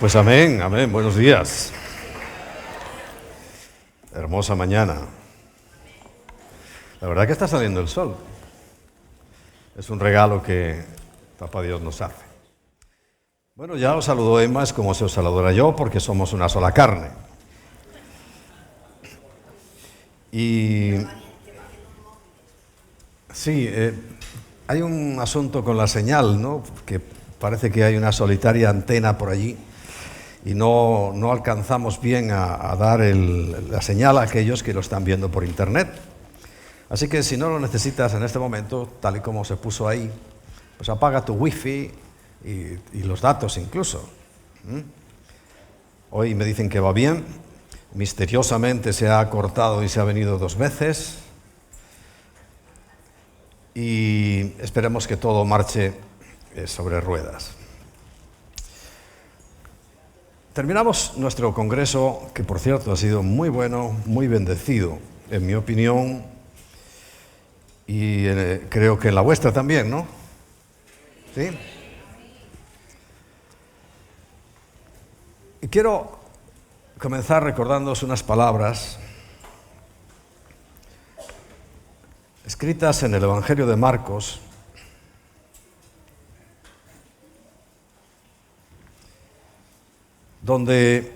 Pues amén, amén, buenos días. Hermosa mañana. La verdad que está saliendo el sol. Es un regalo que Papá Dios nos hace. Bueno, ya os saludó Emma, es como si os saludara yo, porque somos una sola carne. Y sí, hay un asunto con la señal, ¿no? Que parece que hay una solitaria antena por allí y no alcanzamos bien a dar la señal a aquellos que lo están viendo por internet. Así que si no lo necesitas en este momento, tal y como se puso ahí, pues apaga tu wifi y los datos incluso. Hoy me dicen que va bien, misteriosamente se ha cortado y se ha venido 2 veces y esperemos que todo marche sobre ruedas. Terminamos nuestro congreso, que por cierto ha sido muy bueno, muy bendecido, en mi opinión, y creo que en la vuestra también, ¿no? ¿Sí? Y quiero comenzar recordándoos unas palabras escritas en el Evangelio de Marcos, donde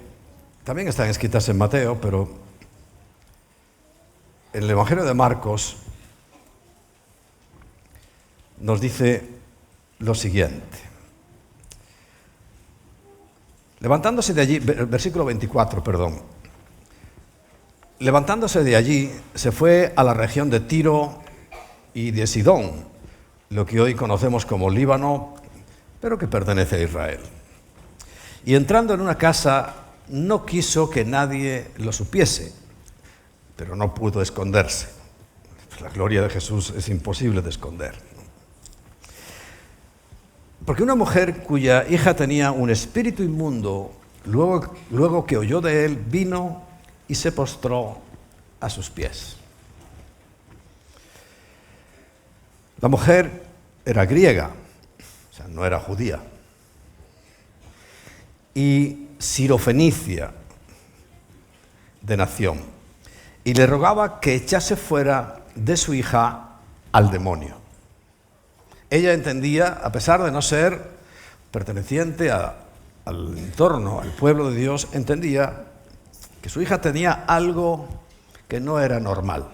también están escritas en Mateo, pero en el Evangelio de Marcos nos dice lo siguiente. Levantándose de allí, versículo 24, perdón. Levantándose de allí, se fue a la región de Tiro y de Sidón, lo que hoy conocemos como Líbano, pero que pertenece a Israel. Y entrando en una casa, no quiso que nadie lo supiese, pero no pudo esconderse. La gloria de Jesús es imposible de esconder. Porque una mujer cuya hija tenía un espíritu inmundo, luego que oyó de él, vino y se postró a sus pies. La mujer era griega, o sea, no era judía, y sirofenicia de nación, y le rogaba que echase fuera de su hija al demonio. Ella entendía, a pesar de no ser perteneciente al entorno, al pueblo de Dios, entendía que su hija tenía algo que no era normal,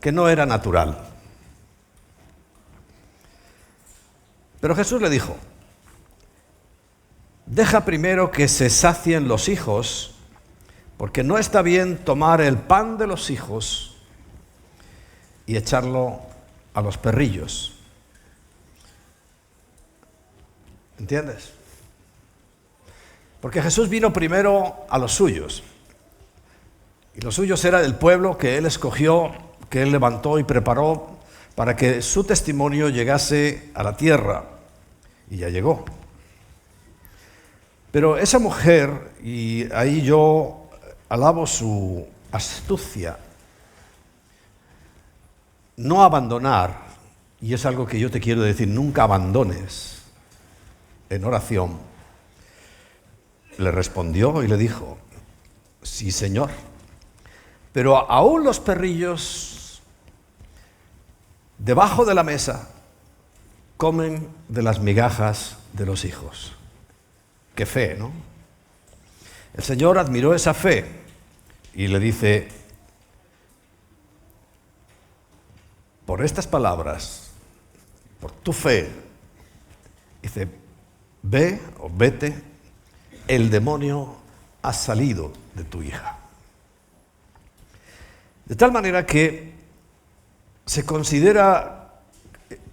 que no era natural. Pero Jesús le dijo: deja primero que se sacien los hijos, porque no está bien tomar el pan de los hijos y echarlo a los perrillos. ¿Entiendes? Porque Jesús vino primero a los suyos, y los suyos era el pueblo que Él escogió, que Él levantó y preparó para que su testimonio llegase a la tierra, y ya llegó. Pero esa mujer, y ahí yo alabo su astucia, no abandonar, y es algo que yo te quiero decir, nunca abandones en oración, le respondió y le dijo: sí, Señor, pero aún los perrillos debajo de la mesa comen de las migajas de los hijos. Qué fe, ¿no? El Señor admiró esa fe y le dice: por estas palabras, por tu fe, dice, ve o vete, el demonio ha salido de tu hija. De tal manera que se considera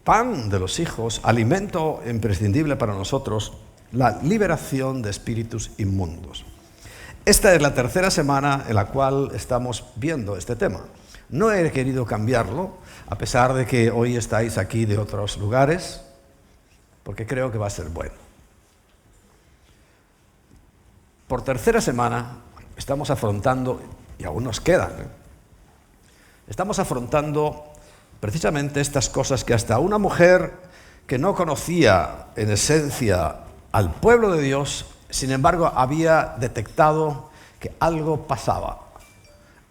pan de los hijos, alimento imprescindible para nosotros, la liberación de espíritus inmundos. Esta es la 3ª semana en la cual estamos viendo este tema. No he querido cambiarlo, a pesar de que hoy estáis aquí de otros lugares, porque creo que va a ser bueno. Por 3ª semana estamos afrontando, y aún nos quedan, estamos afrontando precisamente estas cosas que hasta una mujer que no conocía en esencia al pueblo de Dios sin embargo, había detectado que algo pasaba,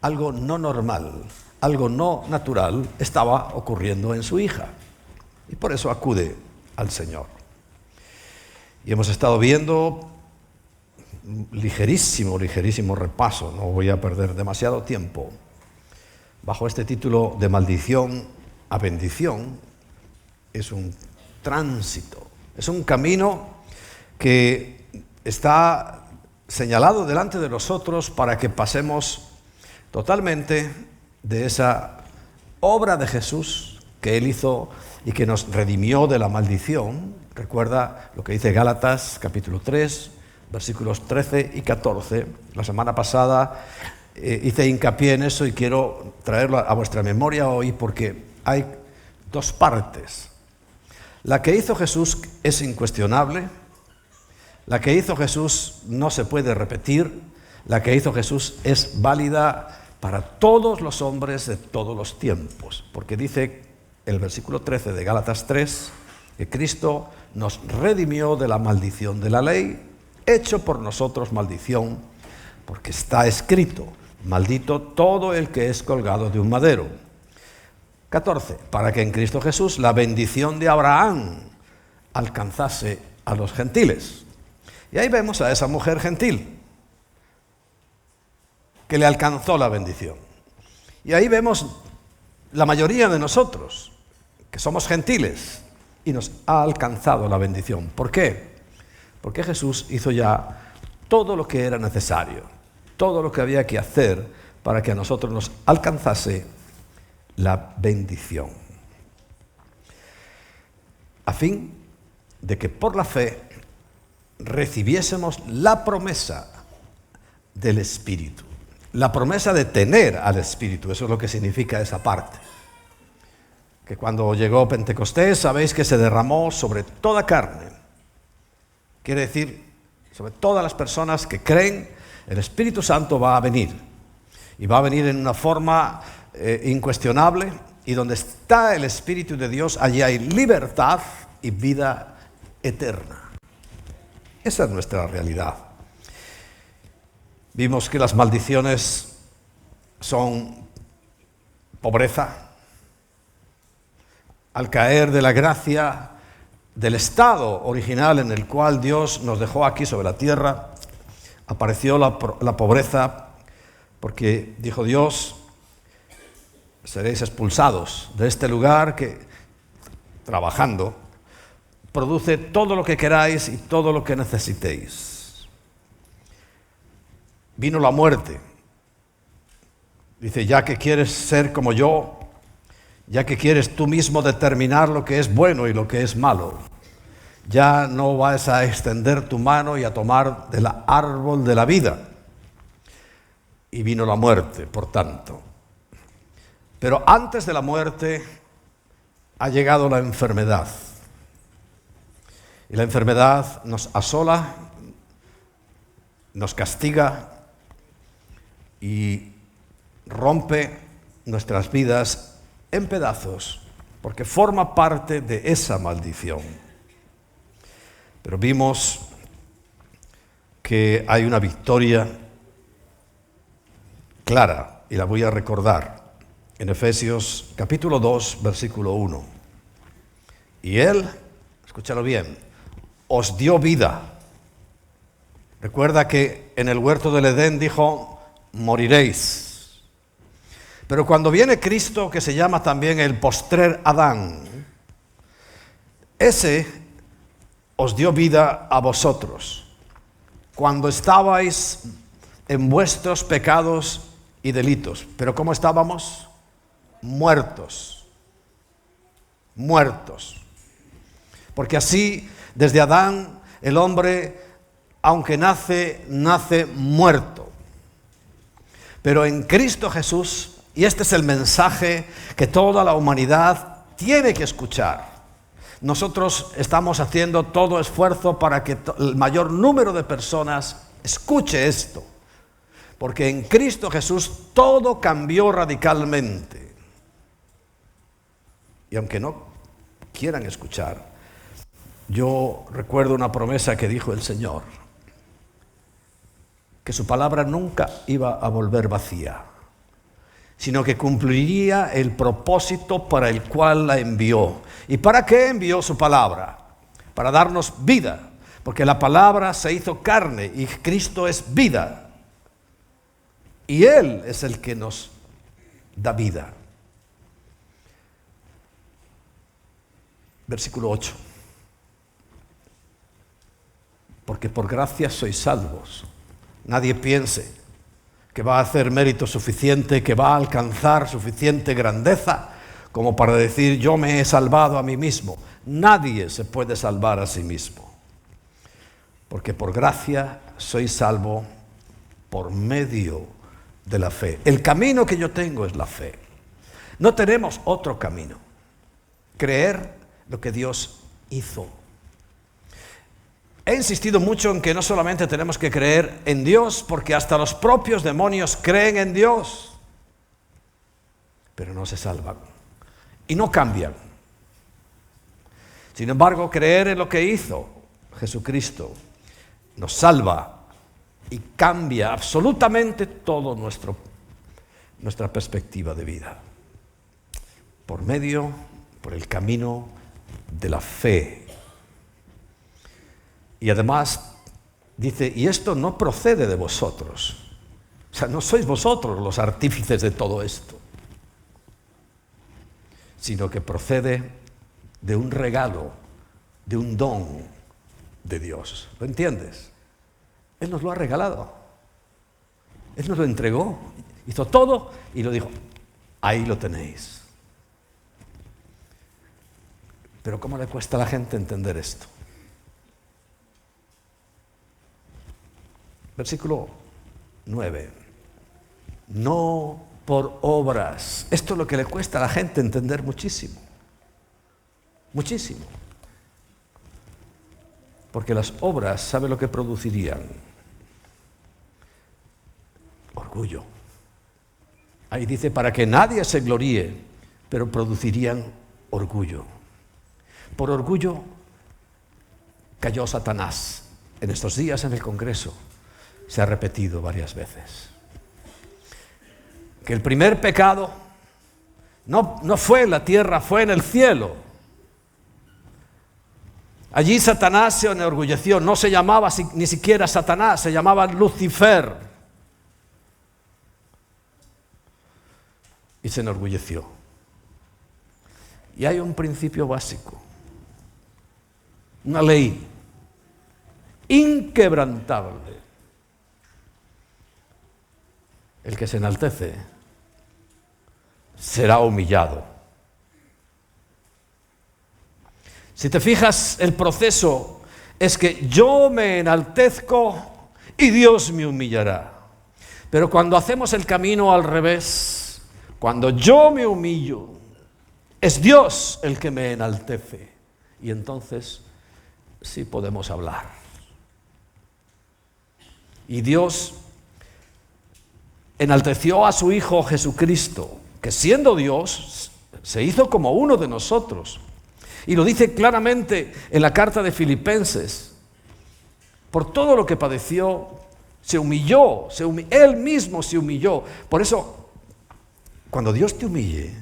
algo no normal, algo no natural estaba ocurriendo en su hija. Y por eso acude al Señor. Y hemos estado viendo ligerísimo repaso, no voy a perder demasiado tiempo, bajo este título de maldición a bendición. Es un tránsito, es un camino que está señalado delante de nosotros para que pasemos totalmente de esa obra de Jesús que Él hizo y que nos redimió de la maldición. Recuerda lo que dice Gálatas capítulo 3, versículos 13 y 14. La semana pasada hice hincapié en eso y quiero traerlo a vuestra memoria hoy porque hay dos partes. La que hizo Jesús es incuestionable, la que hizo Jesús no se puede repetir, la que hizo Jesús es válida para todos los hombres de todos los tiempos, porque dice el versículo 13 de Gálatas 3 que Cristo nos redimió de la maldición de la ley, hecho por nosotros maldición, porque está escrito: maldito todo el que es colgado de un madero. 14. Para que en Cristo Jesús la bendición de Abraham alcanzase a los gentiles. Y ahí vemos a esa mujer gentil que le alcanzó la bendición. Y ahí vemos la mayoría de nosotros, que somos gentiles, y nos ha alcanzado la bendición. ¿Por qué? Porque Jesús hizo ya todo lo que era necesario, todo lo que había que hacer para que a nosotros nos alcanzase la bendición, a fin de que por la fe recibiésemos la promesa del Espíritu, la promesa de tener al Espíritu. Eso es lo que significa esa parte, que cuando llegó Pentecostés, sabéis que se derramó sobre toda carne, quiere decir sobre todas las personas que creen. El Espíritu Santo va a venir, y va a venir en una forma incuestionable, y donde está el Espíritu de Dios, allí hay libertad y vida eterna. Esa es nuestra realidad. Vimos que las maldiciones son pobreza. Al caer de la gracia del estado original en el cual Dios nos dejó aquí sobre la tierra, apareció la pobreza, porque dijo Dios: seréis expulsados de este lugar que, trabajando, produce todo lo que queráis y todo lo que necesitéis. Vino la muerte. Dice: ya que quieres ser como yo, ya que quieres tú mismo determinar lo que es bueno y lo que es malo, ya no vas a extender tu mano y a tomar del árbol de la vida. Y vino la muerte, por tanto. Pero antes de la muerte ha llegado la enfermedad. Y la enfermedad nos asola, nos castiga y rompe nuestras vidas en pedazos, porque forma parte de esa maldición. Pero vimos que hay una victoria clara, y la voy a recordar. En Efesios capítulo 2, versículo 1. Y Él, escúchalo bien, os dio vida. Recuerda que en el huerto del Edén dijo: moriréis. Pero cuando viene Cristo, que se llama también el postrer Adán, ese os dio vida a vosotros, cuando estabais en vuestros pecados y delitos. ¿Pero cómo estábamos? Muertos. Porque así, desde Adán, el hombre, aunque nace muerto. Pero en Cristo Jesús, y este es el mensaje que toda la humanidad tiene que escuchar, nosotros estamos haciendo todo esfuerzo para que el mayor número de personas escuche esto. Porque en Cristo Jesús todo cambió radicalmente. Y aunque no quieran escuchar, yo recuerdo una promesa que dijo el Señor. que su palabra nunca iba a volver vacía, sino que cumpliría el propósito para el cual la envió. ¿Y para qué envió su palabra? Para darnos vida, porque la palabra se hizo carne y Cristo es vida. Y Él es el que nos da vida. Versículo 8. Porque por gracia sois salvos. Nadie piense que va a hacer mérito suficiente, que va a alcanzar suficiente grandeza como para decir yo me he salvado a mí mismo. Nadie se puede salvar a sí mismo. Porque por gracia sois salvos por medio de la fe. El camino que yo tengo es la fe. No tenemos otro camino. Creer lo que Dios hizo. He insistido mucho en que no solamente tenemos que creer en Dios, porque hasta los propios demonios creen en Dios, pero no se salvan y no cambian. Sin embargo, creer en lo que hizo Jesucristo nos salva y cambia absolutamente todo nuestra perspectiva de vida. Por el camino de la fe. Y además dice, y esto no procede de vosotros. O sea, no sois vosotros los artífices de todo esto, sino que procede de un regalo, de un don de Dios. ¿Lo entiendes? Él nos lo ha regalado. Él nos lo entregó, hizo todo y lo dijo, ahí lo tenéis. Pero ¿cómo le cuesta a la gente entender esto? Versículo 9. No por obras. Esto es lo que le cuesta a la gente entender muchísimo. Muchísimo. Porque las obras, ¿sabe lo que producirían? Orgullo. Ahí dice, para que nadie se gloríe, pero producirían orgullo. Por orgullo cayó Satanás. En estos días en el Congreso se ha repetido varias veces. Que el primer pecado no fue en la tierra, fue en el cielo. Allí Satanás se enorgulleció, no se llamaba ni siquiera Satanás, se llamaba Lucifer. Y se enorgulleció. Y hay un principio básico, una ley inquebrantable. El que se enaltece será humillado. Si te fijas, el proceso es que yo me enaltezco y Dios me humillará. Pero cuando hacemos el camino al revés, cuando yo me humillo, es Dios el que me enaltece. Y entonces sí podemos hablar. Y Dios enalteció a su Hijo Jesucristo, que siendo Dios, se hizo como uno de nosotros. Y lo dice claramente en la carta de Filipenses. Por todo lo que padeció, se humilló, Él mismo se humilló. Por eso, cuando Dios te humille,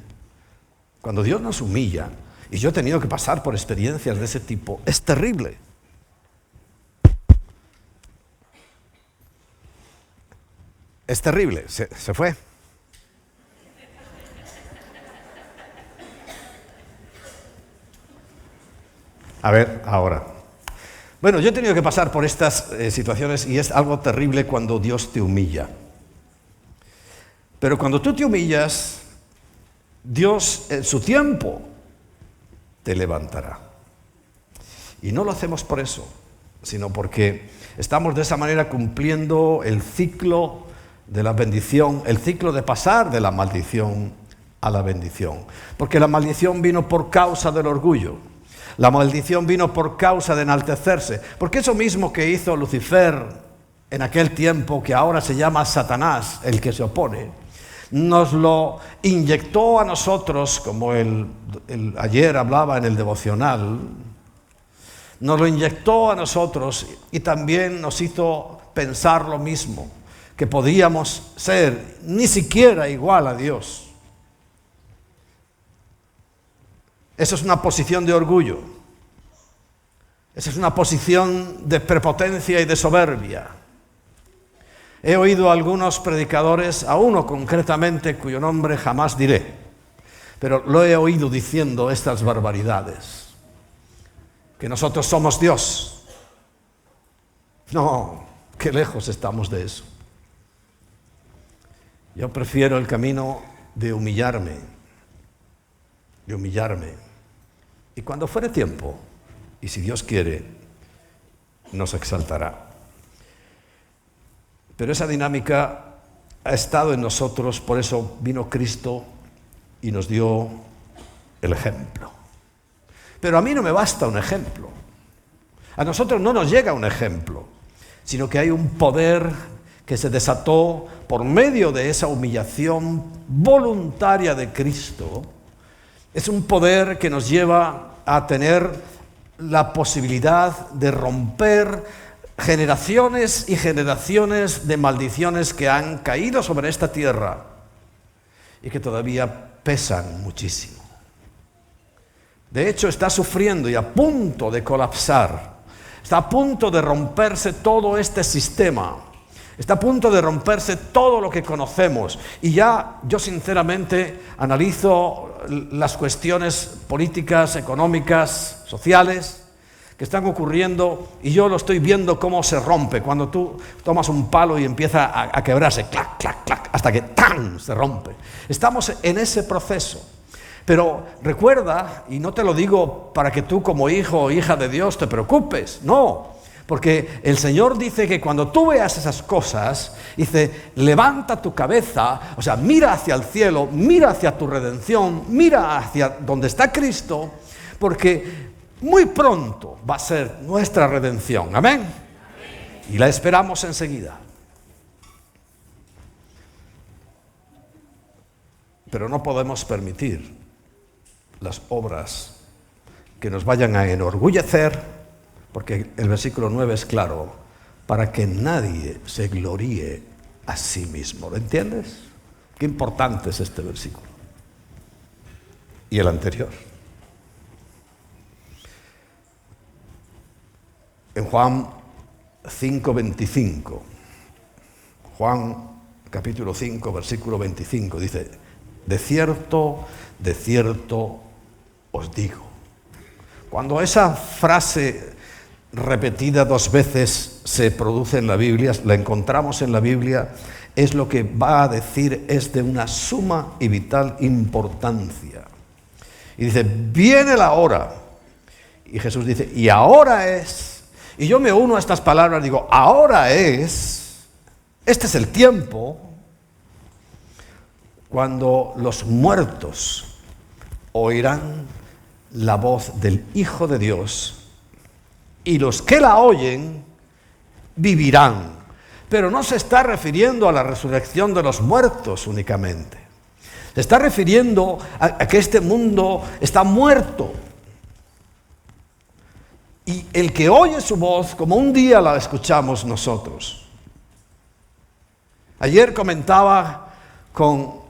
cuando Dios nos humilla, y yo he tenido que pasar por experiencias de ese tipo, es terrible. Es terrible. Se fue. A ver, ahora. Bueno, yo he tenido que pasar por estas situaciones y es algo terrible cuando Dios te humilla. Pero cuando tú te humillas, Dios en su tiempo te levantará. Y no lo hacemos por eso, sino porque estamos de esa manera cumpliendo el ciclo de la bendición, el ciclo de pasar de la maldición a la bendición. Porque la maldición vino por causa del orgullo. La maldición vino por causa de enaltecerse. Porque eso mismo que hizo Lucifer en aquel tiempo, que ahora se llama Satanás, el que se opone, nos lo inyectó a nosotros, como ayer hablaba en el devocional, nos lo inyectó a nosotros y también nos hizo pensar lo mismo, que podíamos ser ni siquiera igual a Dios. Eso es una posición de orgullo. Esa es una posición de prepotencia y de soberbia. He oído a algunos predicadores, a uno concretamente cuyo nombre jamás diré, pero lo he oído diciendo estas barbaridades, que nosotros somos Dios. No, qué lejos estamos de eso. Yo prefiero el camino de humillarme, y cuando fuere tiempo, y si Dios quiere, nos exaltará. Pero esa dinámica ha estado en nosotros, por eso vino Cristo y nos dio el ejemplo. Pero a mí no me basta un ejemplo. A nosotros no nos llega un ejemplo, sino que hay un poder que se desató por medio de esa humillación voluntaria de Cristo. Es un poder que nos lleva a tener la posibilidad de romper generaciones y generaciones de maldiciones que han caído sobre esta tierra y que todavía pesan muchísimo. De hecho, está sufriendo y a punto de colapsar. Está a punto de romperse todo este sistema. Está a punto de romperse todo lo que conocemos. Y ya yo sinceramente analizo las cuestiones políticas, económicas, sociales que están ocurriendo y yo lo estoy viendo cómo se rompe. Cuando tú tomas un palo y empieza a quebrarse, clac, clac, clac, hasta que ¡tan! Se rompe. Estamos en ese proceso. Pero recuerda, y no te lo digo para que tú como hijo o hija de Dios te preocupes, no. Porque el Señor dice que cuando tú veas esas cosas, dice, levanta tu cabeza, o sea, mira hacia el cielo, mira hacia tu redención, mira hacia donde está Cristo, porque muy pronto va a ser nuestra redención. ¿Amén? Y la esperamos enseguida. Pero no podemos permitir las obras que nos vayan a enorgullecer, porque el versículo 9 es claro, para que nadie se gloríe a sí mismo. ¿Lo entiendes? Qué importante es este versículo. Y el anterior. En Juan 5:25, Juan capítulo 5, versículo 25, dice, de cierto os digo. Cuando esa frase repetida 2 veces se produce en la Biblia, la encontramos en la Biblia, es lo que va a decir, es de una suma y vital importancia. Y dice, viene la hora. Y Jesús dice, y ahora es. Y yo me uno a estas palabras, digo, ahora es, este es el tiempo, cuando los muertos oirán la voz del Hijo de Dios, y los que la oyen vivirán. Pero no se está refiriendo a la resurrección de los muertos únicamente. Se está refiriendo a que este mundo está muerto. Y el que oye su voz, como un día la escuchamos nosotros. Ayer comentaba con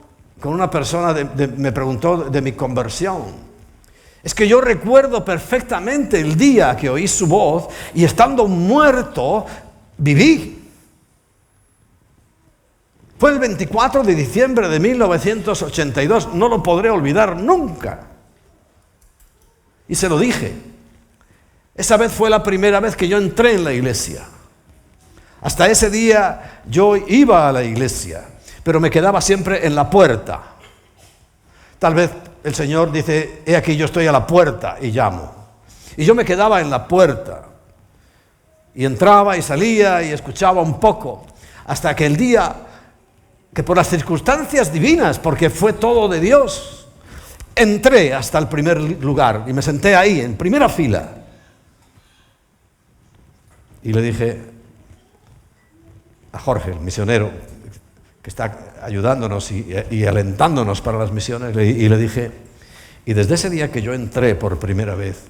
una persona, me preguntó de mi conversión. Es que yo recuerdo perfectamente el día que oí su voz y estando muerto, viví. Fue el 24 de diciembre de 1982, no lo podré olvidar nunca. Y se lo dije. Esa vez fue la primera vez que yo entré en la iglesia. Hasta ese día yo iba a la iglesia, pero me quedaba siempre en la puerta. Tal vez el Señor dice, he aquí yo estoy a la puerta y llamo. Y yo me quedaba en la puerta. Y entraba y salía y escuchaba un poco. Hasta que el día que por las circunstancias divinas, porque fue todo de Dios, entré hasta el primer lugar y me senté ahí, en primera fila. Y le dije a Jorge, el misionero, que está ayudándonos y alentándonos para las misiones, y le dije, y desde ese día que yo entré por primera vez,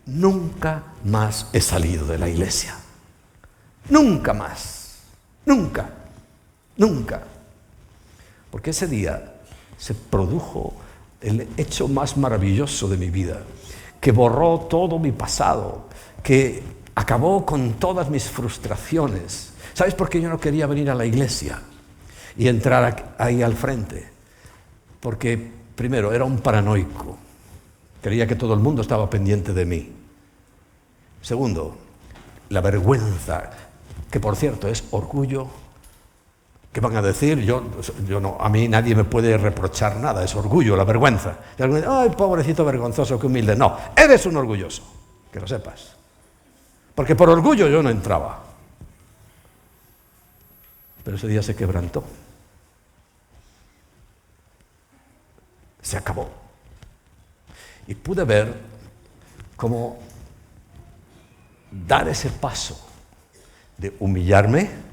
nunca más he salido de la iglesia. Nunca más. Nunca. Nunca. Porque ese día se produjo el hecho más maravilloso de mi vida, que borró todo mi pasado, que acabó con todas mis frustraciones. ¿Sabes por qué yo no quería venir a la iglesia y entrar ahí al frente? Porque, primero, era un paranoico. Creía que todo el mundo estaba pendiente de mí. Segundo, la vergüenza, que por cierto es orgullo. ¿Qué van a decir? Yo no, a mí nadie me puede reprochar nada, es orgullo, la vergüenza. Y alguien dice, ay, pobrecito vergonzoso, qué humilde. No, eres un orgulloso, que lo sepas. Porque por orgullo yo no entraba. Pero ese día se quebrantó. Se acabó. Y pude ver cómo dar ese paso de humillarme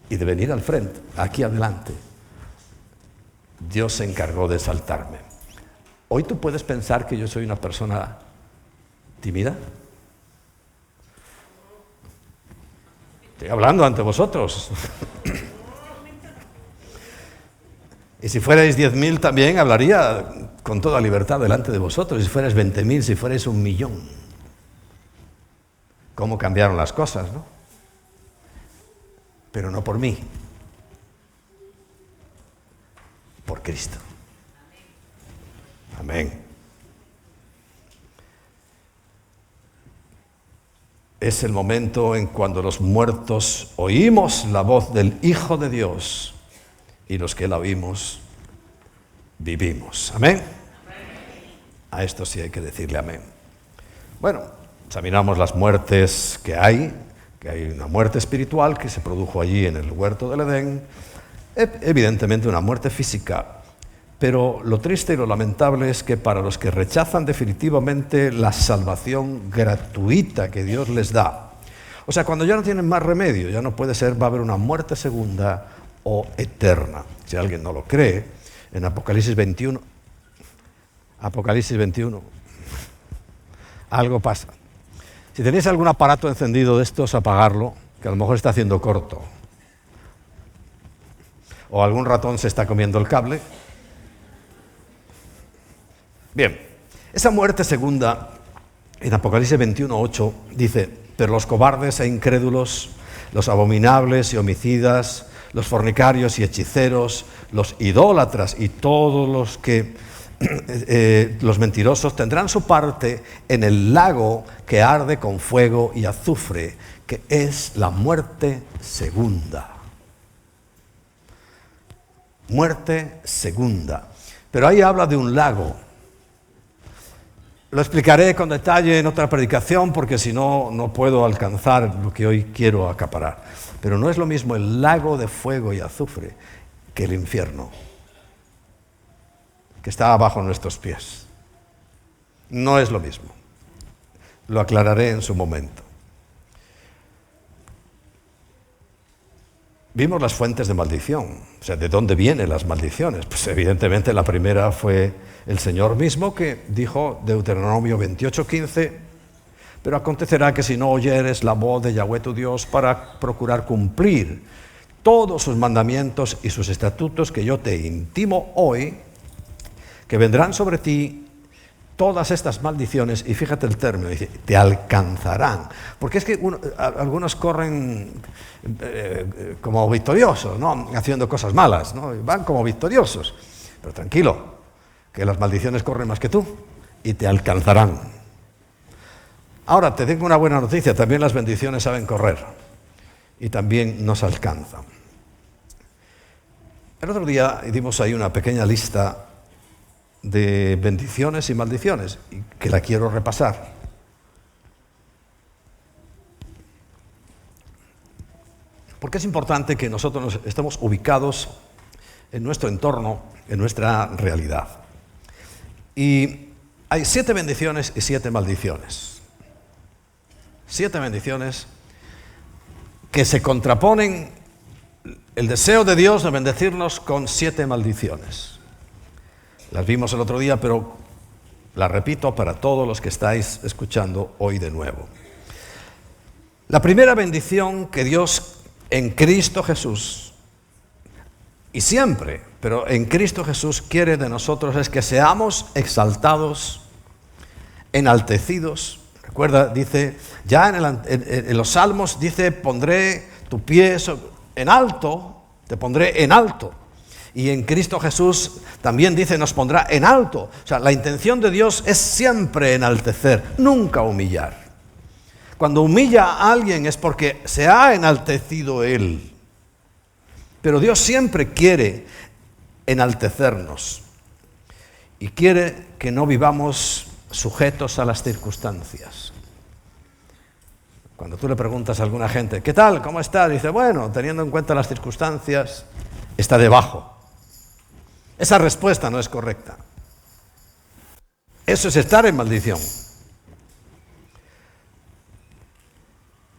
y de venir al frente, aquí adelante. Dios se encargó de exaltarme. Hoy tú puedes pensar que yo soy una persona tímida. Estoy hablando ante vosotros. Y si fuerais 10.000 también hablaría con toda libertad delante de vosotros. Si fuerais 20.000, si fuerais 1.000.000. ¿Cómo cambiaron las cosas, no? Pero no por mí. Por Cristo. Amén. Es el momento en cuando los muertos oímos la voz del Hijo de Dios y los que la oímos vivimos. Amén. A esto sí hay que decirle amén. Bueno, examinamos las muertes que hay una muerte espiritual que se produjo allí en el huerto del Edén, evidentemente una muerte física, pero lo triste y lo lamentable es que para los que rechazan definitivamente la salvación gratuita que Dios les da, o sea, cuando ya no tienen más remedio, ya no puede ser, va a haber una muerte segunda o eterna. Si alguien no lo cree, en Apocalipsis 21, algo pasa. Si tenéis algún aparato encendido de estos, apagarlo, que a lo mejor está haciendo corto. O algún ratón se está comiendo el cable. Bien, esa muerte segunda, en Apocalipsis 21:8, dice, pero los cobardes e incrédulos, los abominables y homicidas, los fornicarios y hechiceros, los idólatras y todos los que los mentirosos tendrán su parte en el lago que arde con fuego y azufre, que es la muerte segunda. Muerte segunda. Pero ahí habla de un lago. Lo explicaré con detalle en otra predicación porque si no, no puedo alcanzar lo que hoy quiero acaparar. Pero no es lo mismo el lago de fuego y azufre que el infierno, que está abajo de nuestros pies. No es lo mismo. Lo aclararé en su momento. Vimos las fuentes de maldición, o sea, ¿de dónde vienen las maldiciones? Pues evidentemente la primera fue el Señor mismo que dijo, Deuteronomio 28:15, pero acontecerá que si no oyeres la voz de Yahweh tu Dios para procurar cumplir todos sus mandamientos y sus estatutos que yo te intimo hoy, que vendrán sobre ti todas estas maldiciones, y fíjate el término, dice, te alcanzarán. Porque es que algunos corren como victoriosos, ¿no? Haciendo cosas malas, ¿no? Van como victoriosos. Pero tranquilo, que las maldiciones corren más que tú y te alcanzarán. Ahora, te tengo una buena noticia, también las bendiciones saben correr y también nos alcanzan. El otro día dimos ahí una pequeña lista de bendiciones y maldiciones, y que la quiero repasar. Porque es importante que nosotros estemos ubicados en nuestro entorno, en nuestra realidad. Y hay 7 bendiciones y 7 maldiciones. 7 bendiciones que se contraponen el deseo de Dios de bendecirnos con 7 maldiciones. Las vimos el otro día, pero las repito para todos los que estáis escuchando hoy de nuevo. La primera bendición que Dios en Cristo Jesús, y siempre, pero en Cristo Jesús quiere de nosotros es que seamos exaltados, enaltecidos. Recuerda, dice, ya en los Salmos dice, pondré tu pie en alto, te pondré en alto. Y en Cristo Jesús también dice, nos pondrá en alto. O sea, la intención de Dios es siempre enaltecer, nunca humillar. Cuando humilla a alguien es porque se ha enaltecido Él. Pero Dios siempre quiere enaltecernos. Y quiere que no vivamos sujetos a las circunstancias. Cuando tú le preguntas a alguna gente, ¿qué tal? ¿Cómo está? Dice, bueno, teniendo en cuenta las circunstancias, está debajo. Esa respuesta no es correcta. Eso es estar en maldición.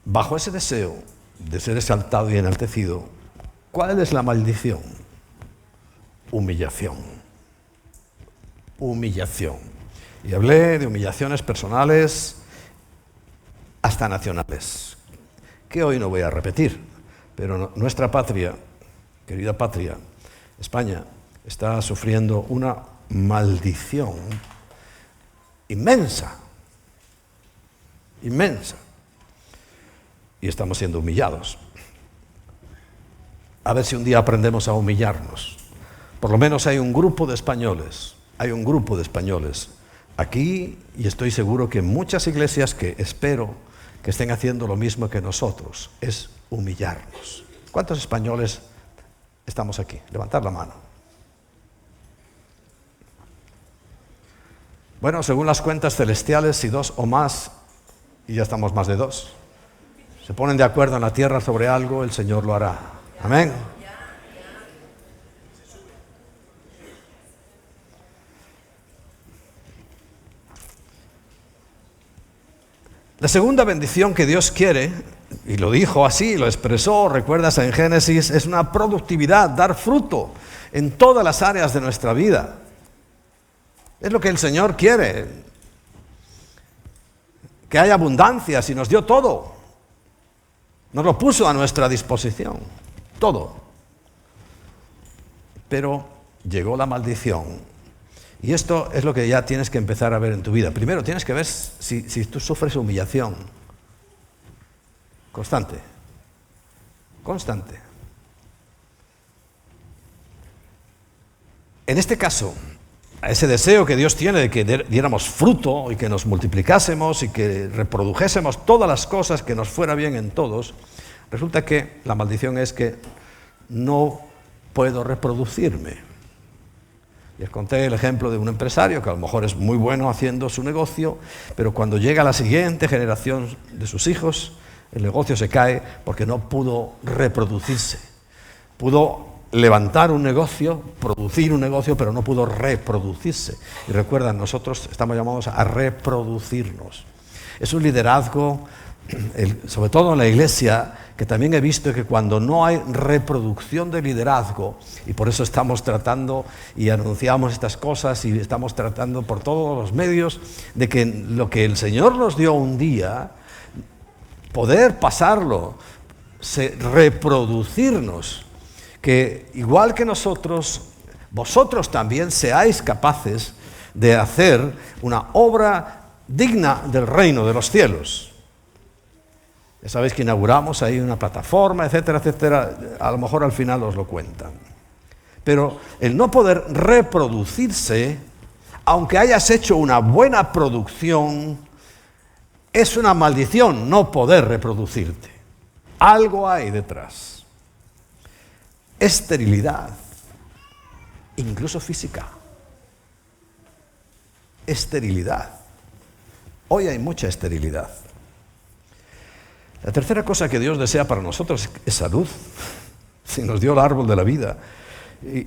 Bajo ese deseo de ser exaltado y enaltecido, ¿cuál es la maldición? Humillación. Humillación. Y hablé de humillaciones personales hasta nacionales, que hoy no voy a repetir, pero nuestra patria, querida patria, España, está sufriendo una maldición inmensa, inmensa, y estamos siendo humillados. A ver si un día aprendemos a humillarnos. Por lo menos hay un grupo de españoles aquí, y estoy seguro que en muchas iglesias que espero que estén haciendo lo mismo que nosotros, es humillarnos. ¿Cuántos españoles estamos aquí? Levantad la mano. Bueno, según las cuentas celestiales, si 2 o más, y ya estamos más de 2, se ponen de acuerdo en la tierra sobre algo, el Señor lo hará. Amén. La segunda bendición que Dios quiere, y lo dijo así, lo expresó, recuerdas en Génesis, es una productividad, dar fruto en todas las áreas de nuestra vida. Es lo que el Señor quiere, que haya abundancia, si nos dio todo. Nos lo puso a nuestra disposición, todo. Pero llegó la maldición. Y esto es lo que ya tienes que empezar a ver en tu vida. Primero tienes que ver si tú sufres humillación. Constante. Constante. En este caso, a ese deseo que Dios tiene de que diéramos fruto y que nos multiplicásemos y que reprodujésemos todas las cosas, que nos fuera bien en todos, resulta que la maldición es que no puedo reproducirme. Les conté el ejemplo de un empresario que a lo mejor es muy bueno haciendo su negocio, pero cuando llega la siguiente generación de sus hijos, el negocio se cae porque no pudo reproducirse. Pudo levantar un negocio, producir un negocio, pero no pudo reproducirse. Y recuerdan, nosotros estamos llamados a reproducirnos. Es un liderazgo, sobre todo en la iglesia, que también he visto que cuando no hay reproducción de liderazgo, y por eso estamos tratando y anunciamos estas cosas y estamos tratando por todos los medios de que lo que el Señor nos dio un día, poder pasarlo, reproducirnos, que igual que nosotros, vosotros también seáis capaces de hacer una obra digna del reino de los cielos. Ya sabéis que inauguramos ahí una plataforma, etcétera, etcétera. A lo mejor al final os lo cuentan. Pero el no poder reproducirse, aunque hayas hecho una buena producción, es una maldición no poder reproducirte. Algo hay detrás. Esterilidad, incluso física. Esterilidad. Hoy hay mucha esterilidad. La tercera cosa que Dios desea para nosotros es salud. Si nos dio el árbol de la vida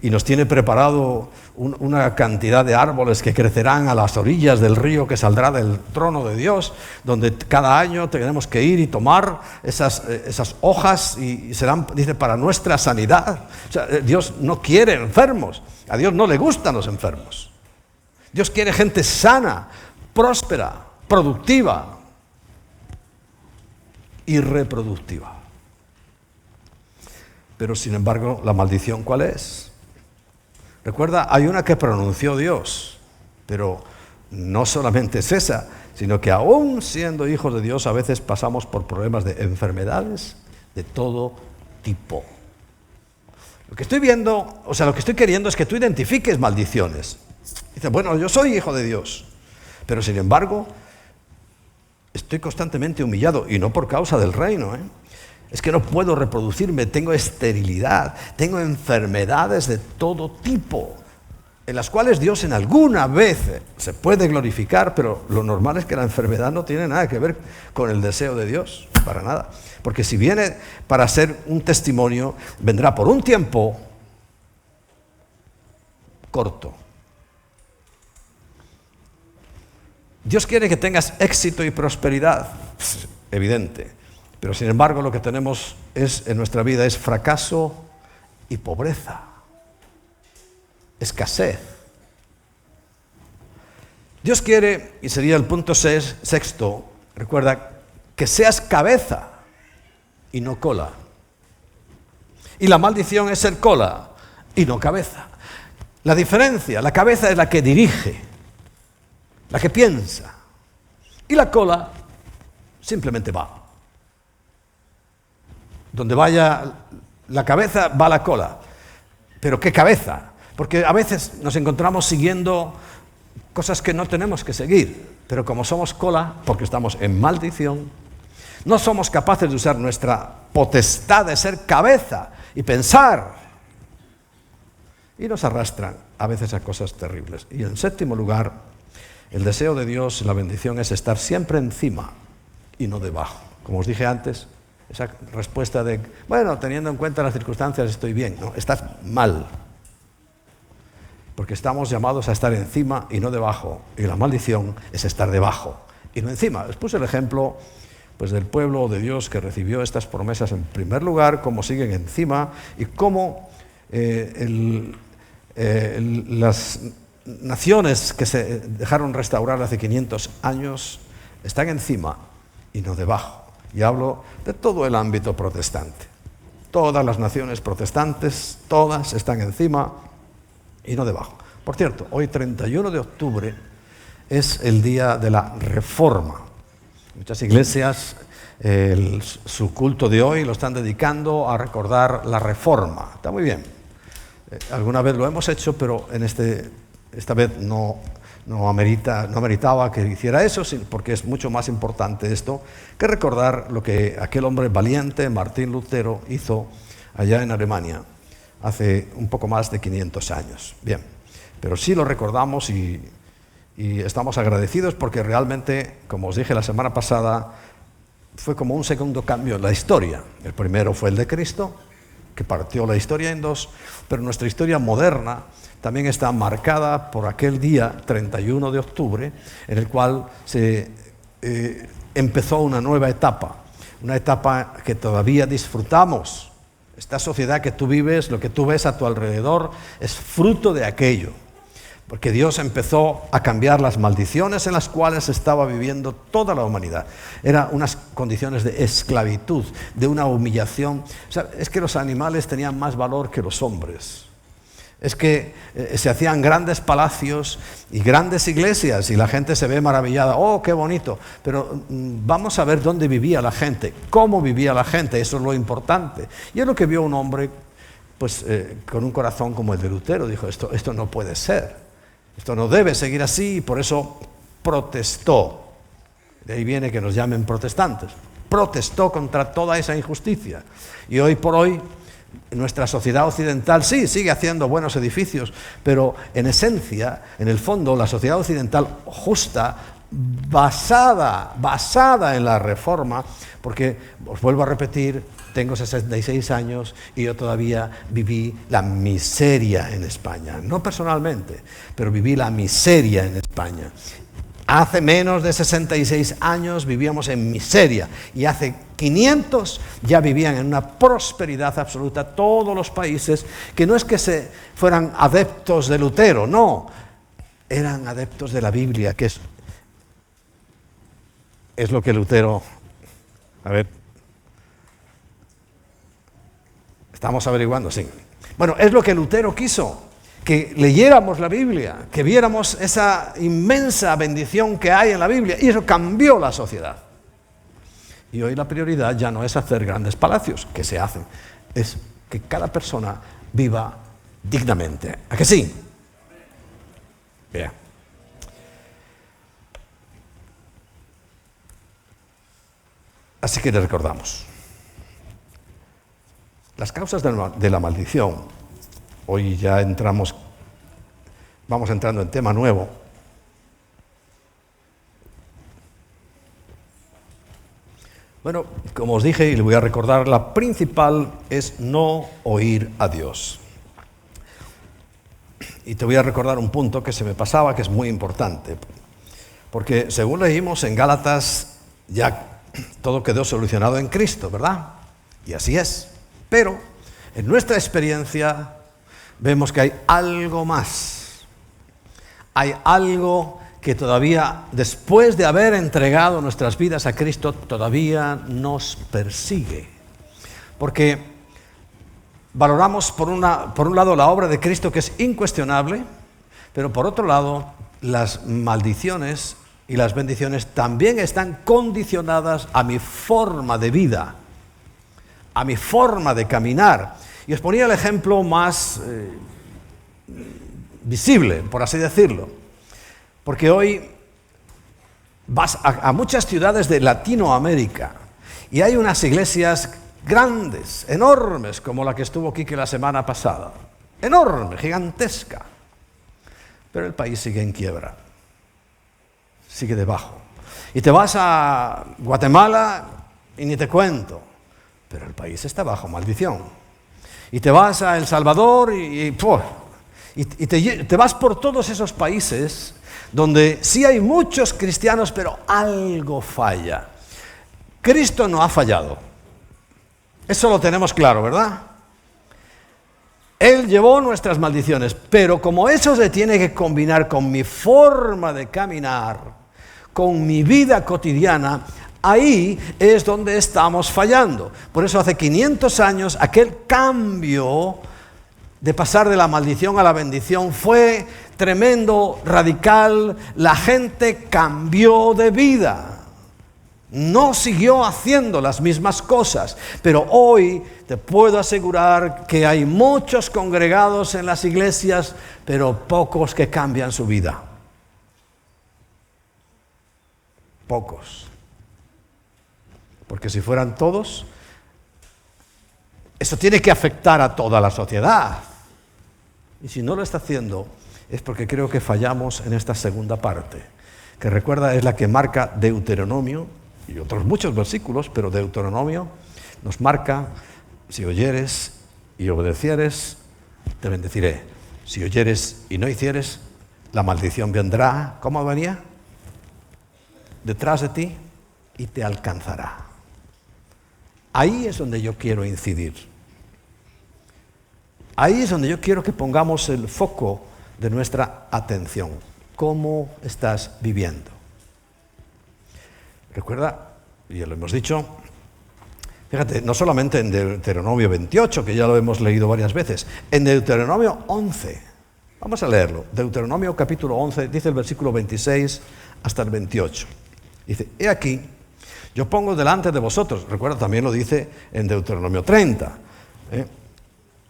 y nos tiene preparado una cantidad de árboles que crecerán a las orillas del río que saldrá del trono de Dios, donde cada año tenemos que ir y tomar esas hojas y serán, dice, para nuestra sanidad. O sea, Dios no quiere enfermos, a Dios no le gustan los enfermos. Dios quiere gente sana, próspera, productiva. irreproductiva. Pero sin embargo, ¿la maldición cuál es? Recuerda, hay una que pronunció Dios, pero no solamente es esa, sino que aún siendo hijos de Dios a veces pasamos por problemas de enfermedades de todo tipo. Lo que estoy viendo, lo que estoy queriendo es que tú identifiques maldiciones. Dices, bueno, yo soy hijo de Dios, pero sin embargo estoy constantemente humillado, y no por causa del reino, Es que no puedo reproducirme, tengo esterilidad, tengo enfermedades de todo tipo, en las cuales Dios en alguna vez se puede glorificar, pero lo normal es que la enfermedad no tiene nada que ver con el deseo de Dios, para nada. Porque si viene para ser un testimonio, vendrá por un tiempo corto. Dios quiere que tengas éxito y prosperidad, evidente. Pero sin embargo lo que tenemos en nuestra vida es fracaso y pobreza, escasez. Dios quiere, y sería el punto sexto, recuerda, que seas cabeza y no cola. Y la maldición es ser cola y no cabeza. La diferencia, la cabeza es la que dirige, la que piensa, y la cola simplemente va. Donde vaya la cabeza, va la cola. ¿Pero qué cabeza? Porque a veces nos encontramos siguiendo cosas que no tenemos que seguir. Pero como somos cola, porque estamos en maldición, no somos capaces de usar nuestra potestad de ser cabeza y pensar. Y nos arrastran a veces a cosas terribles. Y en séptimo lugar, el deseo de Dios, la bendición, es estar siempre encima y no debajo. Como os dije antes, esa respuesta de, bueno, teniendo en cuenta las circunstancias estoy bien. No, estás mal. Porque estamos llamados a estar encima y no debajo. Y la maldición es estar debajo y no encima. Les puse el ejemplo del pueblo de Dios que recibió estas promesas en primer lugar, cómo siguen encima y cómo las naciones que se dejaron restaurar hace 500 años están encima y no debajo. Y hablo de todo el ámbito protestante. Todas las naciones protestantes, todas están encima y no debajo. Por cierto, hoy 31 de octubre es el día de la Reforma. Muchas iglesias, su culto de hoy lo están dedicando a recordar la Reforma. Está muy bien. Alguna vez lo hemos hecho, pero esta vez no ameritaba que hiciera eso, porque es mucho más importante esto que recordar lo que aquel hombre valiente, Martín Lutero, hizo allá en Alemania hace un poco más de 500 años. Bien, pero sí lo recordamos y estamos agradecidos porque realmente, como os dije la semana pasada, fue como un segundo cambio en la historia. El primero fue el de Cristo, que partió la historia en dos, pero nuestra historia moderna también está marcada por aquel día, 31 de octubre, en el cual se empezó una nueva etapa, una etapa que todavía disfrutamos. Esta sociedad que tú vives, lo que tú ves a tu alrededor, es fruto de aquello. Porque Dios empezó a cambiar las maldiciones en las cuales estaba viviendo toda la humanidad. Eran unas condiciones de esclavitud, de una humillación. O sea, es que los animales tenían más valor que los hombres. Es que se hacían grandes palacios y grandes iglesias y la gente se ve maravillada. ¡Oh, qué bonito! Pero vamos a ver dónde vivía la gente, cómo vivía la gente, eso es lo importante. Y es lo que vio un hombre con un corazón como el de Lutero. Dijo, esto no puede ser. Esto no debe seguir así, y por eso protestó. De ahí viene que nos llamen protestantes. Protestó contra toda esa injusticia. Y hoy por hoy, nuestra sociedad occidental sí sigue haciendo buenos edificios, pero en esencia, en el fondo, la sociedad occidental justa, basada en la Reforma, porque, os vuelvo a repetir, tengo 66 años y yo todavía viví la miseria en España. No personalmente, pero viví la miseria en España. Hace menos de 66 años vivíamos en miseria y hace 500 ya vivían en una prosperidad absoluta todos los países, que no es que fueran adeptos de Lutero, no, eran adeptos de la Biblia, que es lo que Lutero... A ver, Estamos averiguando, sí. Bueno, es lo que Lutero quiso, que leyéramos la Biblia, que viéramos esa inmensa bendición que hay en la Biblia, y eso cambió la sociedad. Y hoy la prioridad ya no es hacer grandes palacios, que se hacen, es que cada persona viva dignamente. ¿A que sí? Bien. Así que le recordamos. Las causas de la maldición, hoy ya vamos entrando en tema nuevo. Bueno, como os dije y le voy a recordar, la principal es no oír a Dios. Y te voy a recordar un punto que se me pasaba, que es muy importante. Porque según leímos en Gálatas, ya todo quedó solucionado en Cristo, ¿verdad? Y así es. Pero en nuestra experiencia vemos que hay algo más. Hay algo que todavía, después de haber entregado nuestras vidas a Cristo, todavía nos persigue. Porque valoramos por un lado la obra de Cristo, que es incuestionable, pero por otro lado las maldiciones y las bendiciones también están condicionadas a mi forma de vida, a mi forma de caminar. Y os ponía el ejemplo más visible, por así decirlo. Porque hoy vas a muchas ciudades de Latinoamérica y hay unas iglesias grandes, enormes, como la que estuvo Quique la semana pasada. Enorme, gigantesca. Pero el país sigue en quiebra. Sigue debajo. Y te vas a Guatemala y ni te cuento. Pero el país está bajo maldición. Y te vas a El Salvador y te vas por todos esos países donde sí hay muchos cristianos, pero algo falla. Cristo no ha fallado. Eso lo tenemos claro, ¿verdad? Él llevó nuestras maldiciones, pero como eso se tiene que combinar con mi forma de caminar, con mi vida cotidiana, ahí es donde estamos fallando. Por eso hace 500 años aquel cambio de pasar de la maldición a la bendición fue tremendo, radical. La gente cambió de vida. No siguió haciendo las mismas cosas, pero hoy te puedo asegurar que hay muchos congregados en las iglesias, pero pocos que cambian su vida. Pocos. Porque si fueran todos, eso tiene que afectar a toda la sociedad. Y si no lo está haciendo, es porque creo que fallamos en esta segunda parte, que recuerda es la que marca Deuteronomio, y otros muchos versículos, pero Deuteronomio nos marca: si oyeres y obedecieres, te bendeciré. Si oyeres y no hicieres, la maldición vendrá. ¿Cómo venía? Detrás de ti y te alcanzará. Ahí es donde yo quiero incidir. Ahí es donde yo quiero que pongamos el foco de nuestra atención. ¿Cómo estás viviendo? Recuerda, ya lo hemos dicho, fíjate, no solamente en Deuteronomio 28, que ya lo hemos leído varias veces, en Deuteronomio 11, vamos a leerlo, Deuteronomio capítulo 11, dice el versículo 26 hasta el 28, dice: he aquí, yo pongo delante de vosotros, recuerda, también lo dice en Deuteronomio 30,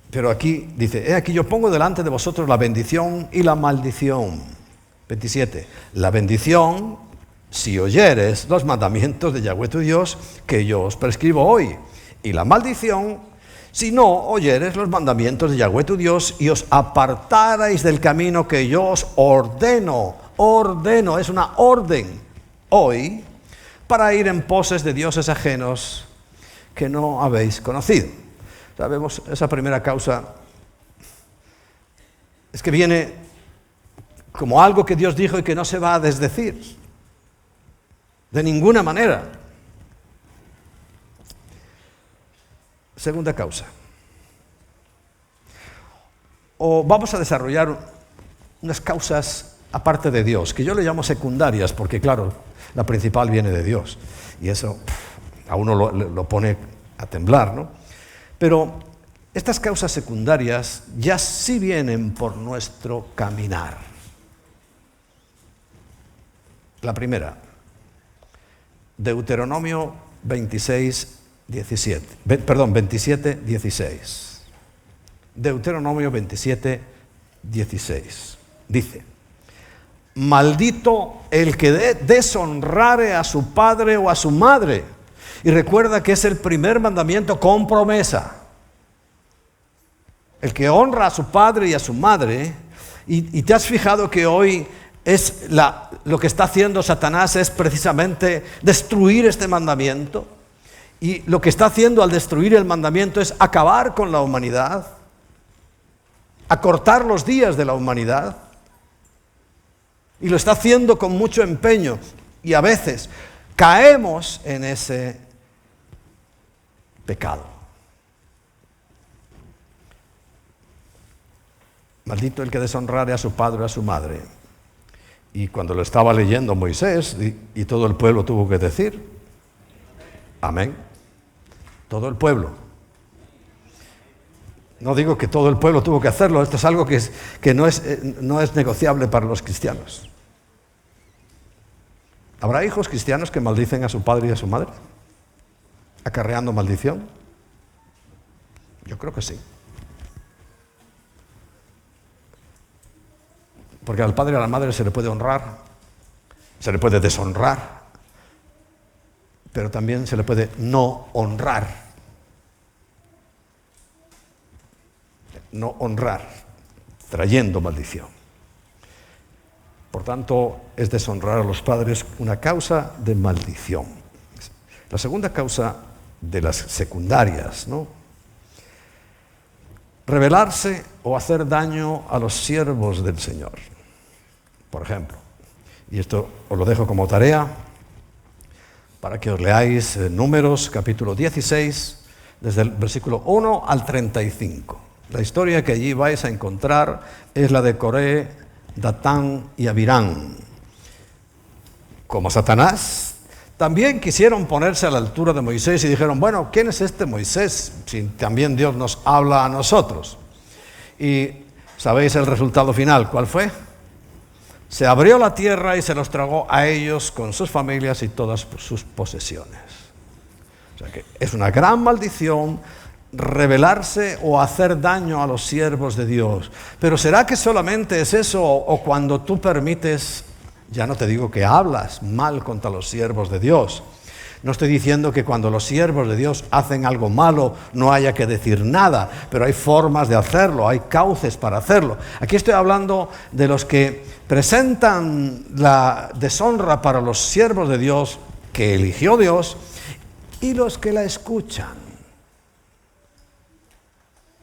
pero aquí dice: he aquí, yo pongo delante de vosotros la bendición y la maldición. 27, la bendición, si oyeres los mandamientos de Yahweh tu Dios, que yo os prescribo hoy. Y la maldición, si no oyeres los mandamientos de Yahweh tu Dios y os apartarais del camino que yo os ordeno, es una orden hoy, para ir en poses de dioses ajenos que no habéis conocido. Sabemos, esa primera causa es que viene como algo que Dios dijo y que no se va a desdecir. De ninguna manera. Segunda causa. O vamos a desarrollar unas causas aparte de Dios, que yo le llamo secundarias, porque claro, la principal viene de Dios. Y eso a uno lo pone a temblar, ¿no? Pero Estas causas secundarias ya sí vienen por nuestro caminar. La primera, Deuteronomio 27, 16. Deuteronomio 27, 16. Dice: maldito el que deshonrare a su padre o a su madre. Y recuerda que es el primer mandamiento con promesa. El que honra a su padre y a su madre. Y te has fijado que hoy lo que está haciendo Satanás es precisamente destruir este mandamiento. Y lo que está haciendo al destruir el mandamiento es acabar con la humanidad, acortar los días de la humanidad. Y lo está haciendo con mucho empeño. Y a veces caemos en ese pecado. Maldito el que deshonrare a su padre o a su madre. Y cuando lo estaba leyendo Moisés, y todo el pueblo tuvo que decir: amén. Todo el pueblo. No digo que todo el pueblo tuvo que hacerlo, esto es algo que no es negociable para los cristianos. ¿Habrá hijos cristianos que maldicen a su padre y a su madre? ¿Acarreando maldición? Yo creo que sí. Porque al padre y a la madre se le puede honrar, se le puede deshonrar, pero también se le puede no honrar. No honrar, trayendo maldición. Por tanto, es deshonrar a los padres una causa de maldición. La segunda causa de las secundarias, ¿no? Rebelarse o hacer daño a los siervos del Señor. Por ejemplo, y esto os lo dejo como tarea para que os leáis Números capítulo 16, desde el versículo 1 al 35. La historia que allí vais a encontrar es la de Coré, Datán y Abirán. Como Satanás, también quisieron ponerse a la altura de Moisés y dijeron: bueno, ¿quién es este Moisés? Si también Dios nos habla a nosotros. Y ¿sabéis el resultado final? ¿Cuál fue? Se abrió la tierra y se los tragó a ellos con sus familias y todas sus posesiones. O sea que es una gran maldición rebelarse o hacer daño a los siervos de Dios. Pero ¿será que solamente es eso? O cuando tú permites, ya no te digo que hablas mal contra los siervos de Dios. No estoy diciendo que cuando los siervos de Dios hacen algo malo no haya que decir nada, pero hay formas de hacerlo, hay cauces para hacerlo. Aquí estoy hablando de los que presentan la deshonra para los siervos de Dios que eligió Dios y los que la escuchan.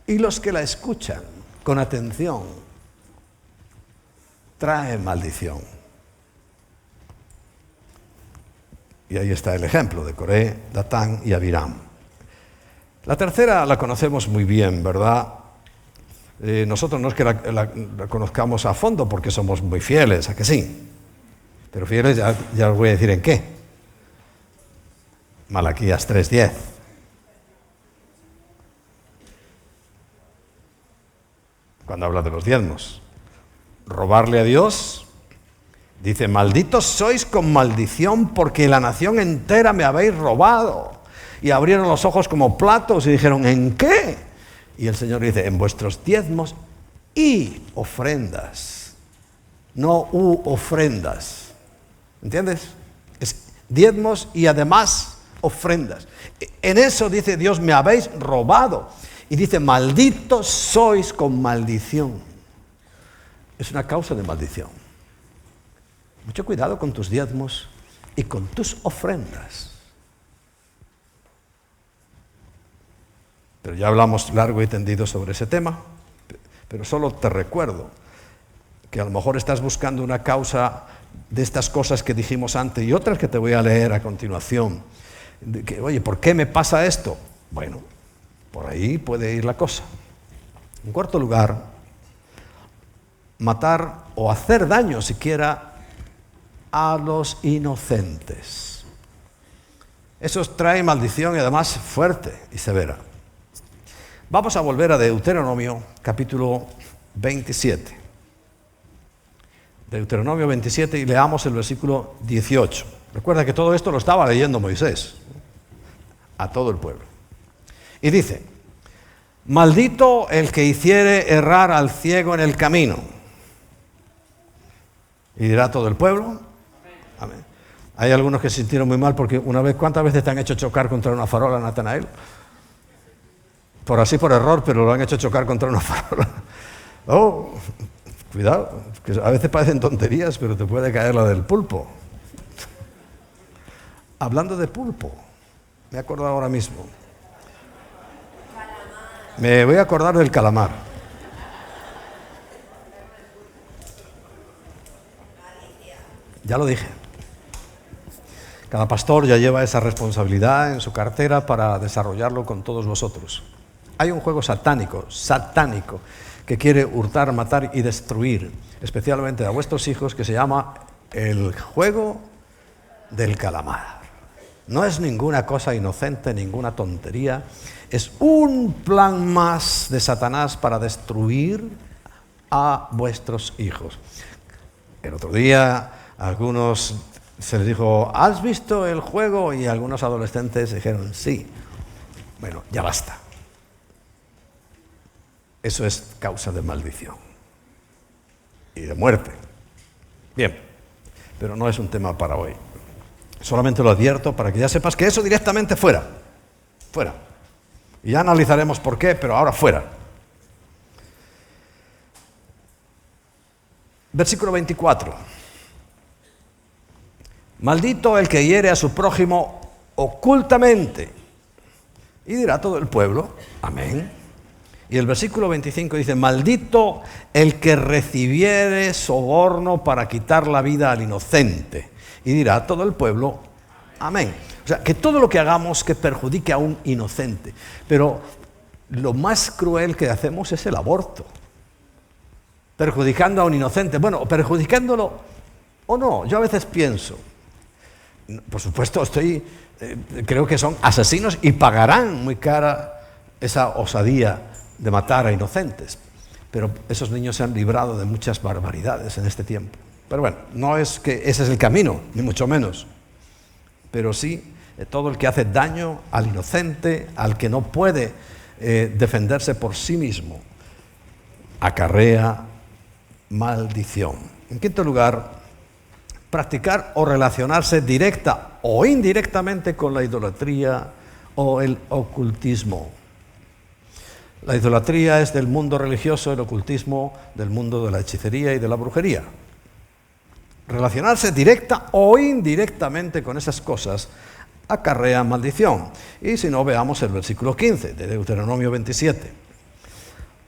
Y los que la escuchan con atención traen maldición. Y ahí está el ejemplo de Coré, Datán y Abiram. La tercera la conocemos muy bien, ¿verdad? Nosotros no es que la conozcamos a fondo porque somos muy fieles, ¿a que sí? Pero fieles ya os voy a decir en qué. Malaquías 3:10. Cuando habla de los diezmos. Robarle a Dios, dice: malditos sois con maldición porque la nación entera me habéis robado. Y abrieron los ojos como platos y dijeron: ¿en qué? Y el Señor dice: en vuestros diezmos y ofrendas. No ofrendas. ¿Entiendes? Es diezmos y además ofrendas. En eso dice Dios: me habéis robado. Y dice: malditos sois con maldición. Es una causa de maldición. Mucho cuidado con tus diezmos y con tus ofrendas. Pero ya hablamos largo y tendido sobre ese tema, pero solo te recuerdo que a lo mejor estás buscando una causa de estas cosas que dijimos antes y otras que te voy a leer a continuación. Que, oye, ¿por qué me pasa esto? Bueno, por ahí puede ir la cosa. En cuarto lugar, matar o hacer daño siquiera a los inocentes. Eso trae maldición y además fuerte y severa. Vamos a volver a Deuteronomio, capítulo 27. Deuteronomio 27 y leamos el versículo 18. Recuerda que todo esto lo estaba leyendo Moisés a todo el pueblo. Y dice: maldito el que hiciere errar al ciego en el camino. Y dirá todo el pueblo: amén. Hay algunos que se sintieron muy mal porque una vez, ¿cuántas veces te han hecho chocar contra una farola, Natanael? Por error, pero lo han hecho chocar contra una farola. Oh, cuidado, que a veces parecen tonterías, pero te puede caer la del pulpo. Hablando de pulpo, me he acordado ahora mismo. Me voy a acordar del calamar. Ya lo dije. Cada pastor ya lleva esa responsabilidad en su cartera para desarrollarlo con todos vosotros. Hay un juego satánico, que quiere hurtar, matar y destruir, especialmente a vuestros hijos, que se llama el juego del calamar. No es ninguna cosa inocente, ninguna tontería. Es un plan más de Satanás para destruir a vuestros hijos. El otro día a algunos se les dijo: ¿has visto el juego? Y algunos adolescentes dijeron: sí. Bueno, ya basta. Eso es causa de maldición y de muerte. Bien, pero no es un tema para hoy. Solamente lo advierto para que ya sepas que eso directamente fuera. Y ya analizaremos por qué, pero ahora fuera. Versículo 24. Maldito el que hiere a su prójimo ocultamente. Y dirá todo el pueblo: amén. Y el versículo 25 dice: maldito el que recibiere soborno para quitar la vida al inocente. Y dirá todo el pueblo: amén. O sea, que todo lo que hagamos que perjudique a un inocente. Pero lo más cruel que hacemos es el aborto. Perjudicando a un inocente. Bueno, perjudicándolo o no. Yo a veces pienso, por supuesto creo que son asesinos y pagarán muy cara esa osadía de matar a inocentes. Pero esos niños se han librado de muchas barbaridades en este tiempo. Pero bueno, no es que ese es el camino, ni mucho menos. Pero sí, todo el que hace daño al inocente, al que no puede defenderse por sí mismo, acarrea maldición. En quinto lugar, practicar o relacionarse directa o indirectamente con la idolatría o el ocultismo. La idolatría es del mundo religioso, el ocultismo del mundo de la hechicería y de la brujería. Relacionarse directa o indirectamente con esas cosas acarrea maldición. Y si no, veamos el versículo 15 de Deuteronomio 27.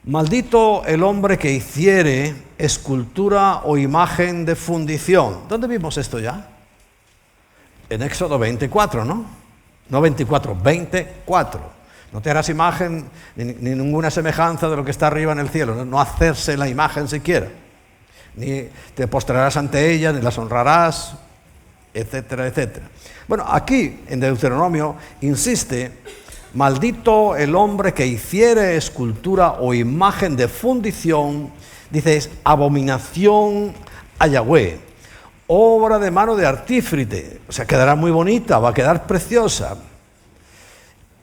Maldito el hombre que hiciere escultura o imagen de fundición. ¿Dónde vimos esto ya? En Éxodo 24, ¿no? No 24, 24. No te harás imagen ni ninguna semejanza de lo que está arriba en el cielo. No hacerse la imagen siquiera. Ni te postrarás ante ella, ni las honrarás, etcétera, etcétera. Bueno, aquí en Deuteronomio insiste: maldito el hombre que hiciere escultura o imagen de fundición, dice, es abominación a Yahweh, obra de mano de artífrite. O sea, quedará muy bonita, va a quedar preciosa.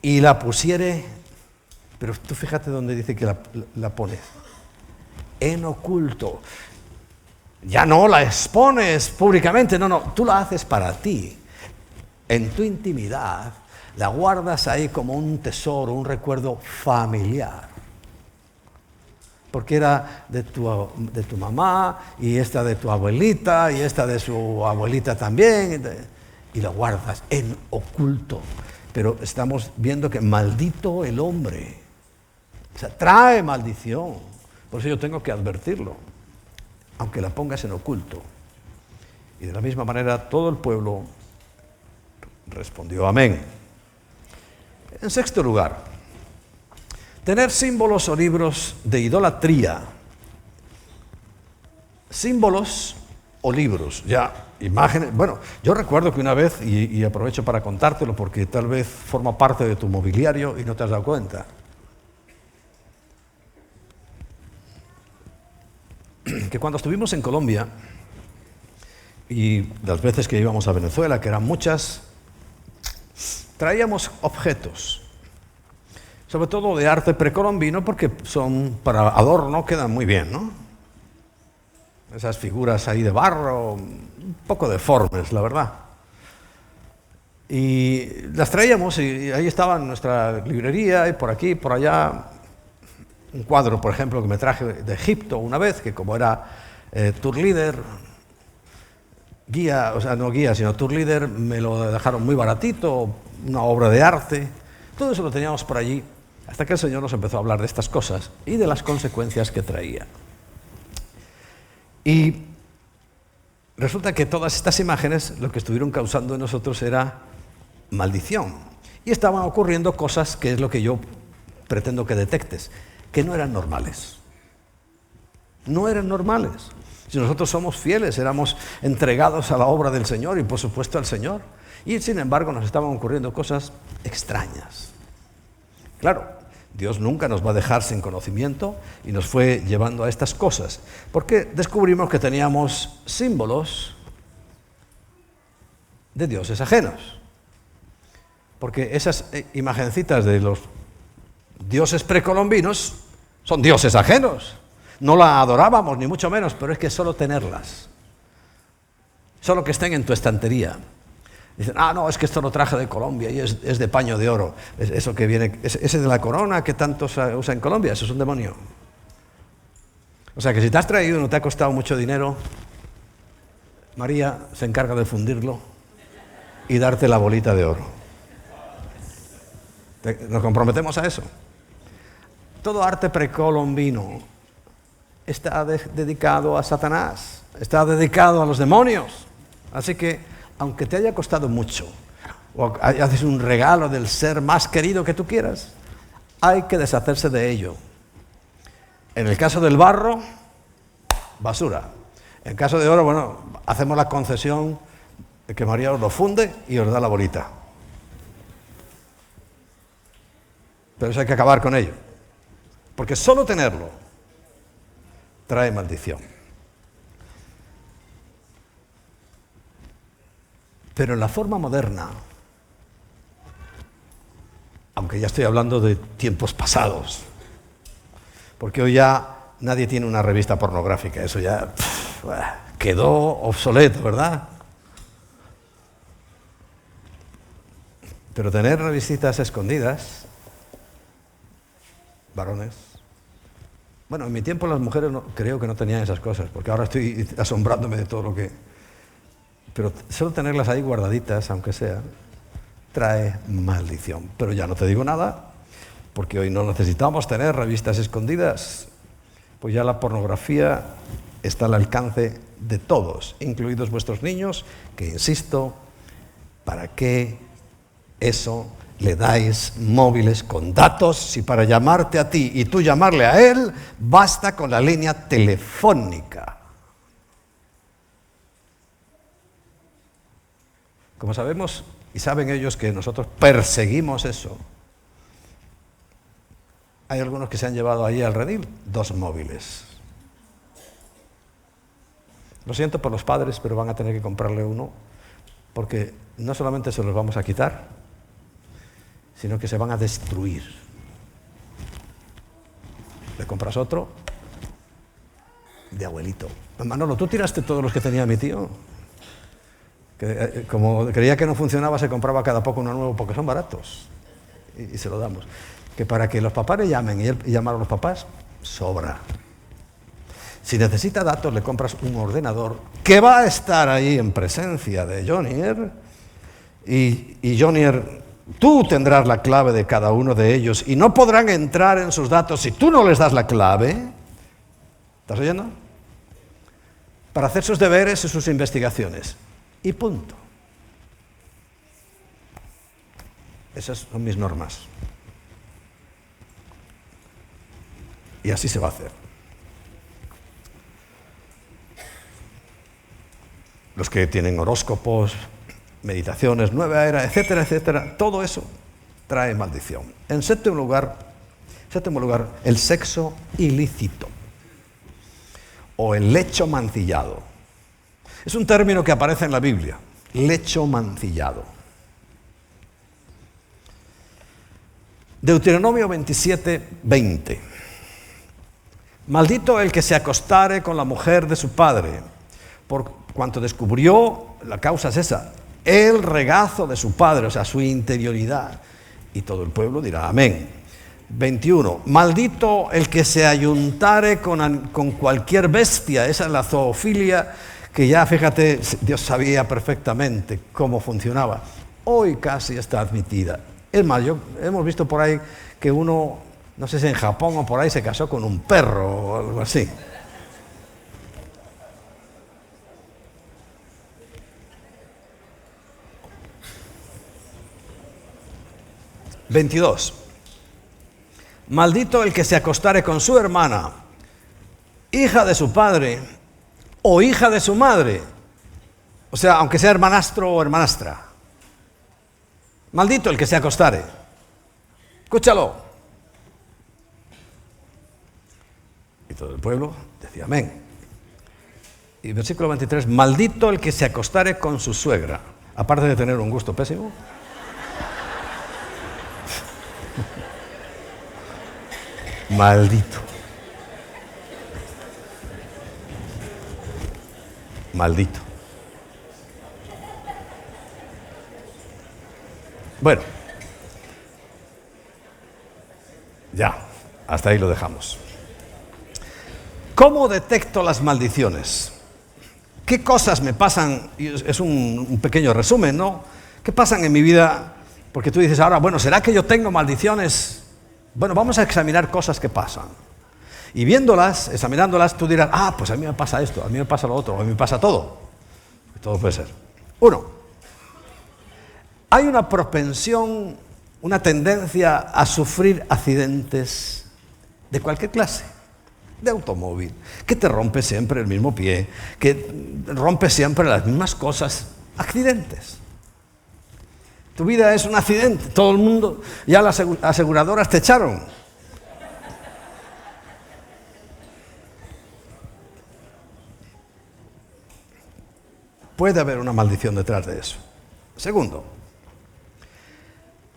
Y la pusiere, pero tú fíjate dónde dice que la pone, en oculto. Ya no la expones públicamente, no, tú la haces para ti, en tu intimidad, la guardas ahí como un tesoro, un recuerdo familiar. Porque era de tu mamá, y esta de tu abuelita, y esta de su abuelita también, y la guardas en oculto. Pero estamos viendo que maldito el hombre, o sea, trae maldición. Por eso yo tengo que advertirlo, aunque la pongas en oculto. Y de la misma manera todo el pueblo respondió amén. En sexto lugar, tener símbolos o libros de idolatría. Símbolos o libros, ya, imágenes. Bueno, yo recuerdo que una vez, y aprovecho para contártelo porque tal vez forma parte de tu mobiliario y no te has dado cuenta. que cuando estuvimos en Colombia y las veces que íbamos a Venezuela, que eran muchas, traíamos objetos, sobre todo de arte precolombino, porque son para adorno, quedan muy bien, ¿no? Esas figuras ahí de barro, un poco deformes, la verdad. Y las traíamos y ahí estaba en nuestra librería y por aquí, por allá, un cuadro, por ejemplo, que me traje de Egipto una vez, que como era tour leader, guía, o sea, no guía, sino tour leader, me lo dejaron muy baratito, una obra de arte. Todo eso lo teníamos por allí, hasta que el Señor nos empezó a hablar de estas cosas y de las consecuencias que traía. Y resulta que todas estas imágenes lo que estuvieron causando en nosotros era maldición. Y estaban ocurriendo cosas que es lo que yo pretendo que detectes, que no eran normales. No eran normales. Si nosotros somos fieles, éramos entregados a la obra del Señor y por supuesto al Señor. Y sin embargo nos estaban ocurriendo cosas extrañas. Claro, Dios nunca nos va a dejar sin conocimiento y nos fue llevando a estas cosas. Porque descubrimos que teníamos símbolos de dioses ajenos. Porque esas imagencitas de los dioses precolombinos son dioses ajenos. No la adorábamos, ni mucho menos, pero es que solo tenerlas, solo que estén en tu estantería. Dicen, no, es que esto lo traje de Colombia y es de paño de oro. Eso que viene, ese de la corona que tanto se usa en Colombia, eso es un demonio. O sea que si te has traído y no te ha costado mucho dinero, María se encarga de fundirlo y darte la bolita de oro. ¿Nos comprometemos a eso? Todo arte precolombino está dedicado a Satanás, está dedicado a los demonios. Así que, aunque te haya costado mucho, o haces un regalo del ser más querido que tú quieras, hay que deshacerse de ello. En el caso del barro, basura. En el caso de oro, bueno, hacemos la concesión de que María os lo funde y os da la bolita. Pero eso hay que acabar con ello, porque solo tenerlo trae maldición. Pero en la forma moderna, aunque ya estoy hablando de tiempos pasados, porque hoy ya nadie tiene una revista pornográfica, eso ya quedó obsoleto, ¿verdad? Pero tener revistitas escondidas, varones. Bueno, en mi tiempo las mujeres creo que no tenían esas cosas, porque ahora estoy asombrándome de todo lo que... Pero solo tenerlas ahí guardaditas, aunque sea, trae maldición. Pero ya no te digo nada, porque hoy no necesitamos tener revistas escondidas, pues ya la pornografía está al alcance de todos, incluidos vuestros niños, que insisto, ¿para qué eso le dais móviles con datos si para llamarte a ti y tú llamarle a él basta con la línea telefónica? Como sabemos y saben ellos que nosotros perseguimos eso, hay algunos que se han llevado ahí al redil 2 móviles. Lo siento por los padres, pero van a tener que comprarle uno, porque no solamente se los vamos a quitar, sino que se van a destruir. Le compras otro de abuelito. Manolo, ¿tú tiraste todos los que tenía mi tío? Que, como creía que no funcionaba, se compraba cada poco uno nuevo porque son baratos. Y se lo damos. Que para que los papás le llamen y él llamar a los papás, sobra. Si necesita datos, le compras un ordenador que va a estar ahí en presencia de Jonier. Y Jonier, tú tendrás la clave de cada uno de ellos y no podrán entrar en sus datos si tú no les das la clave. ¿Estás oyendo? Para hacer sus deberes y sus investigaciones. Y punto. Esas son mis normas. Y así se va a hacer. Los que tienen horóscopos, meditaciones, nueva era, etcétera, etcétera, todo eso trae maldición. En séptimo lugar, el sexo ilícito. o el lecho mancillado. Es un término que aparece en la Biblia, lecho mancillado. Deuteronomio 27:20. Maldito el que se acostare con la mujer de su padre, por cuanto descubrió, la causa es esa, el regazo de su padre, o sea, su interioridad. Y todo el pueblo dirá amén. 21. Maldito el que se ayuntare con cualquier bestia, esa es la zoofilia, que ya, fíjate, Dios sabía perfectamente cómo funcionaba. Hoy casi está admitida. Es más, hemos visto por ahí que uno, no sé si en Japón o por ahí, se casó con un perro o algo así. (22) Maldito el que se acostare con su hermana, hija de su padre o hija de su madre, o sea, aunque sea hermanastro o hermanastra. Maldito el que se acostare. Escúchalo. Y todo el pueblo decía amén. Y versículo 23, maldito el que se acostare con su suegra, aparte de tener un gusto pésimo. Maldito. Maldito. Bueno, ya, hasta ahí lo dejamos. ¿Cómo detecto las maldiciones? ¿Qué cosas me pasan? Es un pequeño resumen, ¿no? ¿Qué pasan en mi vida? Porque tú dices ahora, bueno, ¿será que yo tengo maldiciones? Bueno, vamos a examinar cosas que pasan. Y viéndolas, examinándolas, tú dirás, pues a mí me pasa esto, a mí me pasa lo otro, a mí me pasa todo. Todo puede ser. 1. Hay una propensión, una tendencia a sufrir accidentes de cualquier clase. De automóvil, que te rompe siempre el mismo pie, que rompe siempre las mismas cosas. Accidentes. Tu vida es un accidente. Todo el mundo, ya las aseguradoras te echaron. Puede haber una maldición detrás de eso. 2.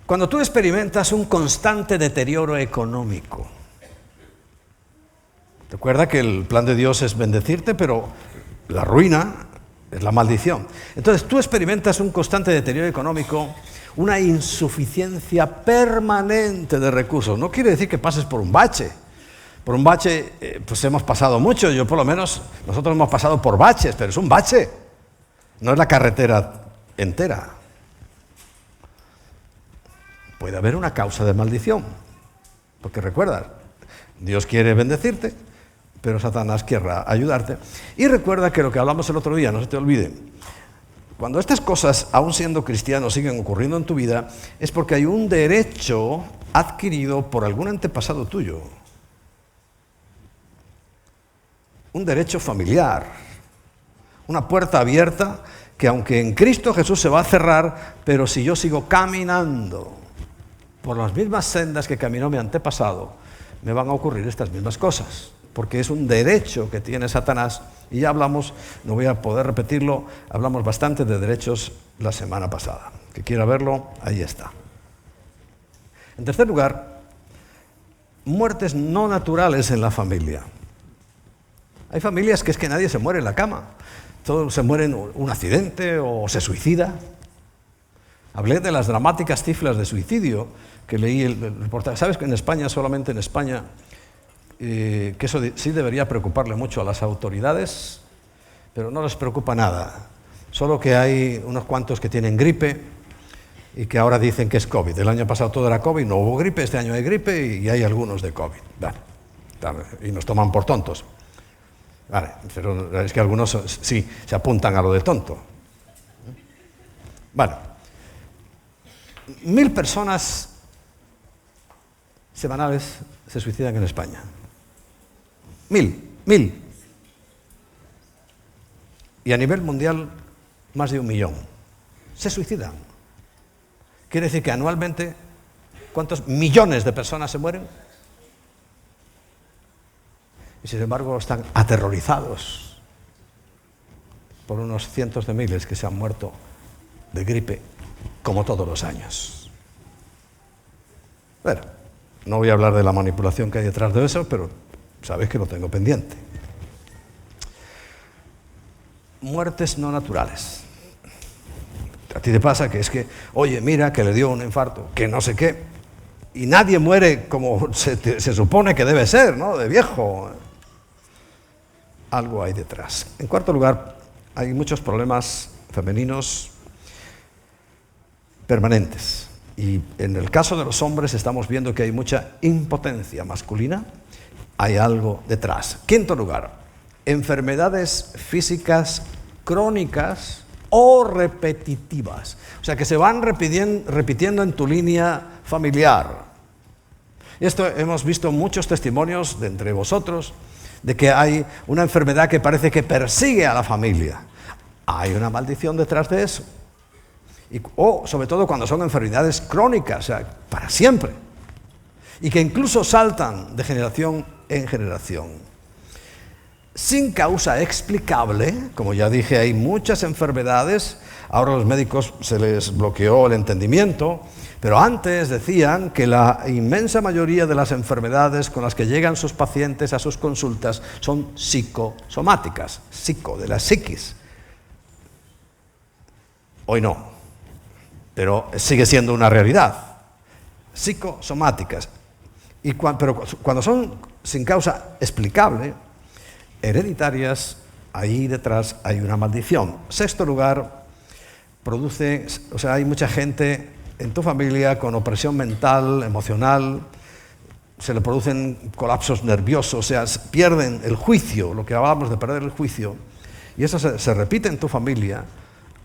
Cuando tú experimentas un constante deterioro económico. Recuerda que el plan de Dios es bendecirte, pero la ruina es la maldición. Entonces tú experimentas un constante deterioro económico, una insuficiencia permanente de recursos. No quiere decir que pases por un bache. Por un bache, pues hemos pasado mucho. Yo por lo menos, nosotros hemos pasado por baches, pero es un bache. No es la carretera entera. Puede haber una causa de maldición. Porque recuerda, Dios quiere bendecirte, pero Satanás querrá ayudarte. Y recuerda que lo que hablamos el otro día, no se te olvide, cuando estas cosas, aún siendo cristiano, siguen ocurriendo en tu vida, es porque hay un derecho adquirido por algún antepasado tuyo. Un derecho familiar. Una puerta abierta que aunque en Cristo Jesús se va a cerrar, pero si yo sigo caminando por las mismas sendas que caminó mi antepasado, me van a ocurrir estas mismas cosas. Porque es un derecho que tiene Satanás. Y ya hablamos, no voy a poder repetirlo, hablamos bastante de derechos la semana pasada. Que quiera verlo, ahí está. En tercer lugar, muertes no naturales en la familia. Hay familias que es que nadie se muere en la cama. Todos se mueren en un accidente o se suicida. Hablé de las dramáticas cifras de suicidio que leí el reportaje. ¿Sabes que en España, solamente en España, que eso sí debería preocuparle mucho a las autoridades, pero no les preocupa nada? Solo que hay unos cuantos que tienen gripe y que ahora dicen que es COVID. El año pasado todo era COVID, no hubo gripe, este año hay gripe y hay algunos de COVID. Vale. Y nos toman por tontos. Vale, pero es que algunos sí se apuntan a lo de tonto. Vale. 1000 personas semanales se suicidan en España. 1000. Y a nivel mundial, más de 1 millón. Se suicidan. Quiere decir que anualmente, ¿cuántos millones de personas se mueren? y sin embargo están aterrorizados por unos cientos de miles que se han muerto de gripe como todos los años. Bueno, no voy a hablar de la manipulación que hay detrás de eso, pero sabéis que lo tengo pendiente. Muertes no naturales. A ti te pasa que es que, oye, mira, que le dio un infarto, que no sé qué, y nadie muere como se supone que debe ser, ¿no? De viejo. Algo hay detrás. En cuarto lugar, hay muchos problemas femeninos permanentes. Y en el caso de los hombres estamos viendo que hay mucha impotencia masculina. Hay algo detrás. Quinto lugar, enfermedades físicas crónicas o repetitivas. O sea, que se van repitiendo en tu línea familiar. Y esto hemos visto muchos testimonios de entre vosotros de que hay una enfermedad que parece que persigue a la familia. Hay una maldición detrás de eso. O sobre todo cuando son enfermedades crónicas, o sea, para siempre. Y que incluso saltan de generación en generación. Sin causa explicable, como ya dije, hay muchas enfermedades. Ahora a los médicos se les bloqueó el entendimiento, pero antes decían que la inmensa mayoría de las enfermedades con las que llegan sus pacientes a sus consultas son psicosomáticas, de la psiquis. Hoy no, pero sigue siendo una realidad. Psicosomáticas. Pero cuando son sin causa explicable, hereditarias, ahí detrás hay una maldición. Sexto lugar, hay mucha gente en tu familia con opresión mental, emocional, se le producen colapsos nerviosos, o sea, pierden el juicio, lo que hablábamos de perder el juicio, y eso se repite en tu familia,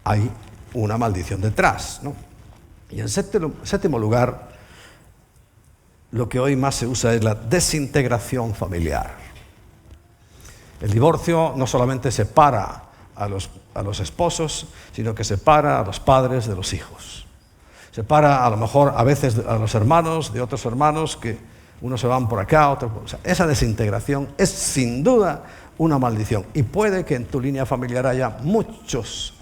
hay una maldición detrás, ¿no? Y en séptimo lugar, lo que hoy más se usa es la desintegración familiar. El divorcio no solamente separa a los esposos, sino que separa a los padres de los hijos. Separa a lo mejor a veces a los hermanos de otros hermanos, que unos se van por acá, otros por allá. Esa desintegración es sin duda una maldición. Y puede que en tu línea familiar haya muchas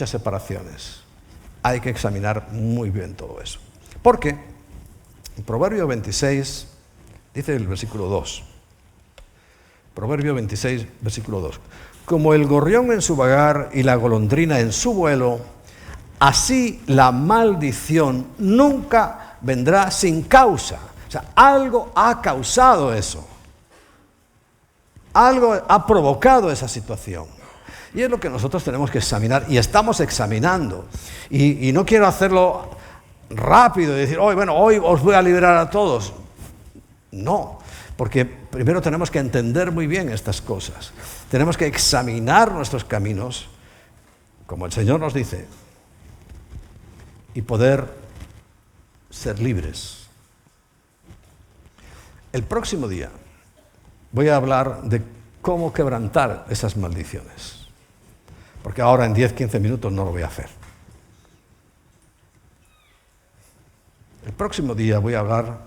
separaciones. Hay que examinar muy bien todo eso. Porque en Proverbio 26, dice el versículo 2, Proverbio 26, versículo 2. Como el gorrión en su vagar y la golondrina en su vuelo, así la maldición nunca vendrá sin causa. O sea, algo ha causado eso. Algo ha provocado esa situación. Y es lo que nosotros tenemos que examinar y estamos examinando. Y no quiero hacerlo rápido y decir, hoy os voy a liberar a todos. No. Porque primero tenemos que entender muy bien estas cosas. Tenemos que examinar nuestros caminos, como el Señor nos dice, y poder ser libres. El próximo día voy a hablar de cómo quebrantar esas maldiciones. Porque ahora en 10-15 minutos no lo voy a hacer. El próximo día voy a hablar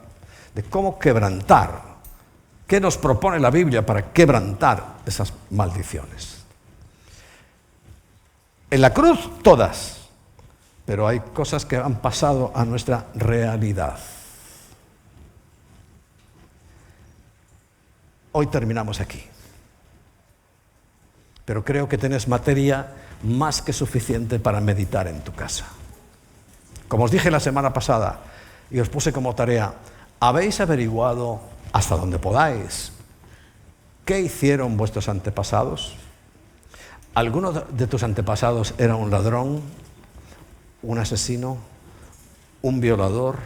de cómo quebrantar. ¿Qué nos propone la Biblia para quebrantar esas maldiciones? En la cruz, todas, pero hay cosas que han pasado a nuestra realidad. Hoy terminamos aquí, pero creo que tenés materia más que suficiente para meditar en tu casa. Como os dije la semana pasada y os puse como tarea, ¿habéis averiguado hasta donde podáis qué hicieron vuestros antepasados? ¿Alguno de tus antepasados era un ladrón, un asesino, un violador,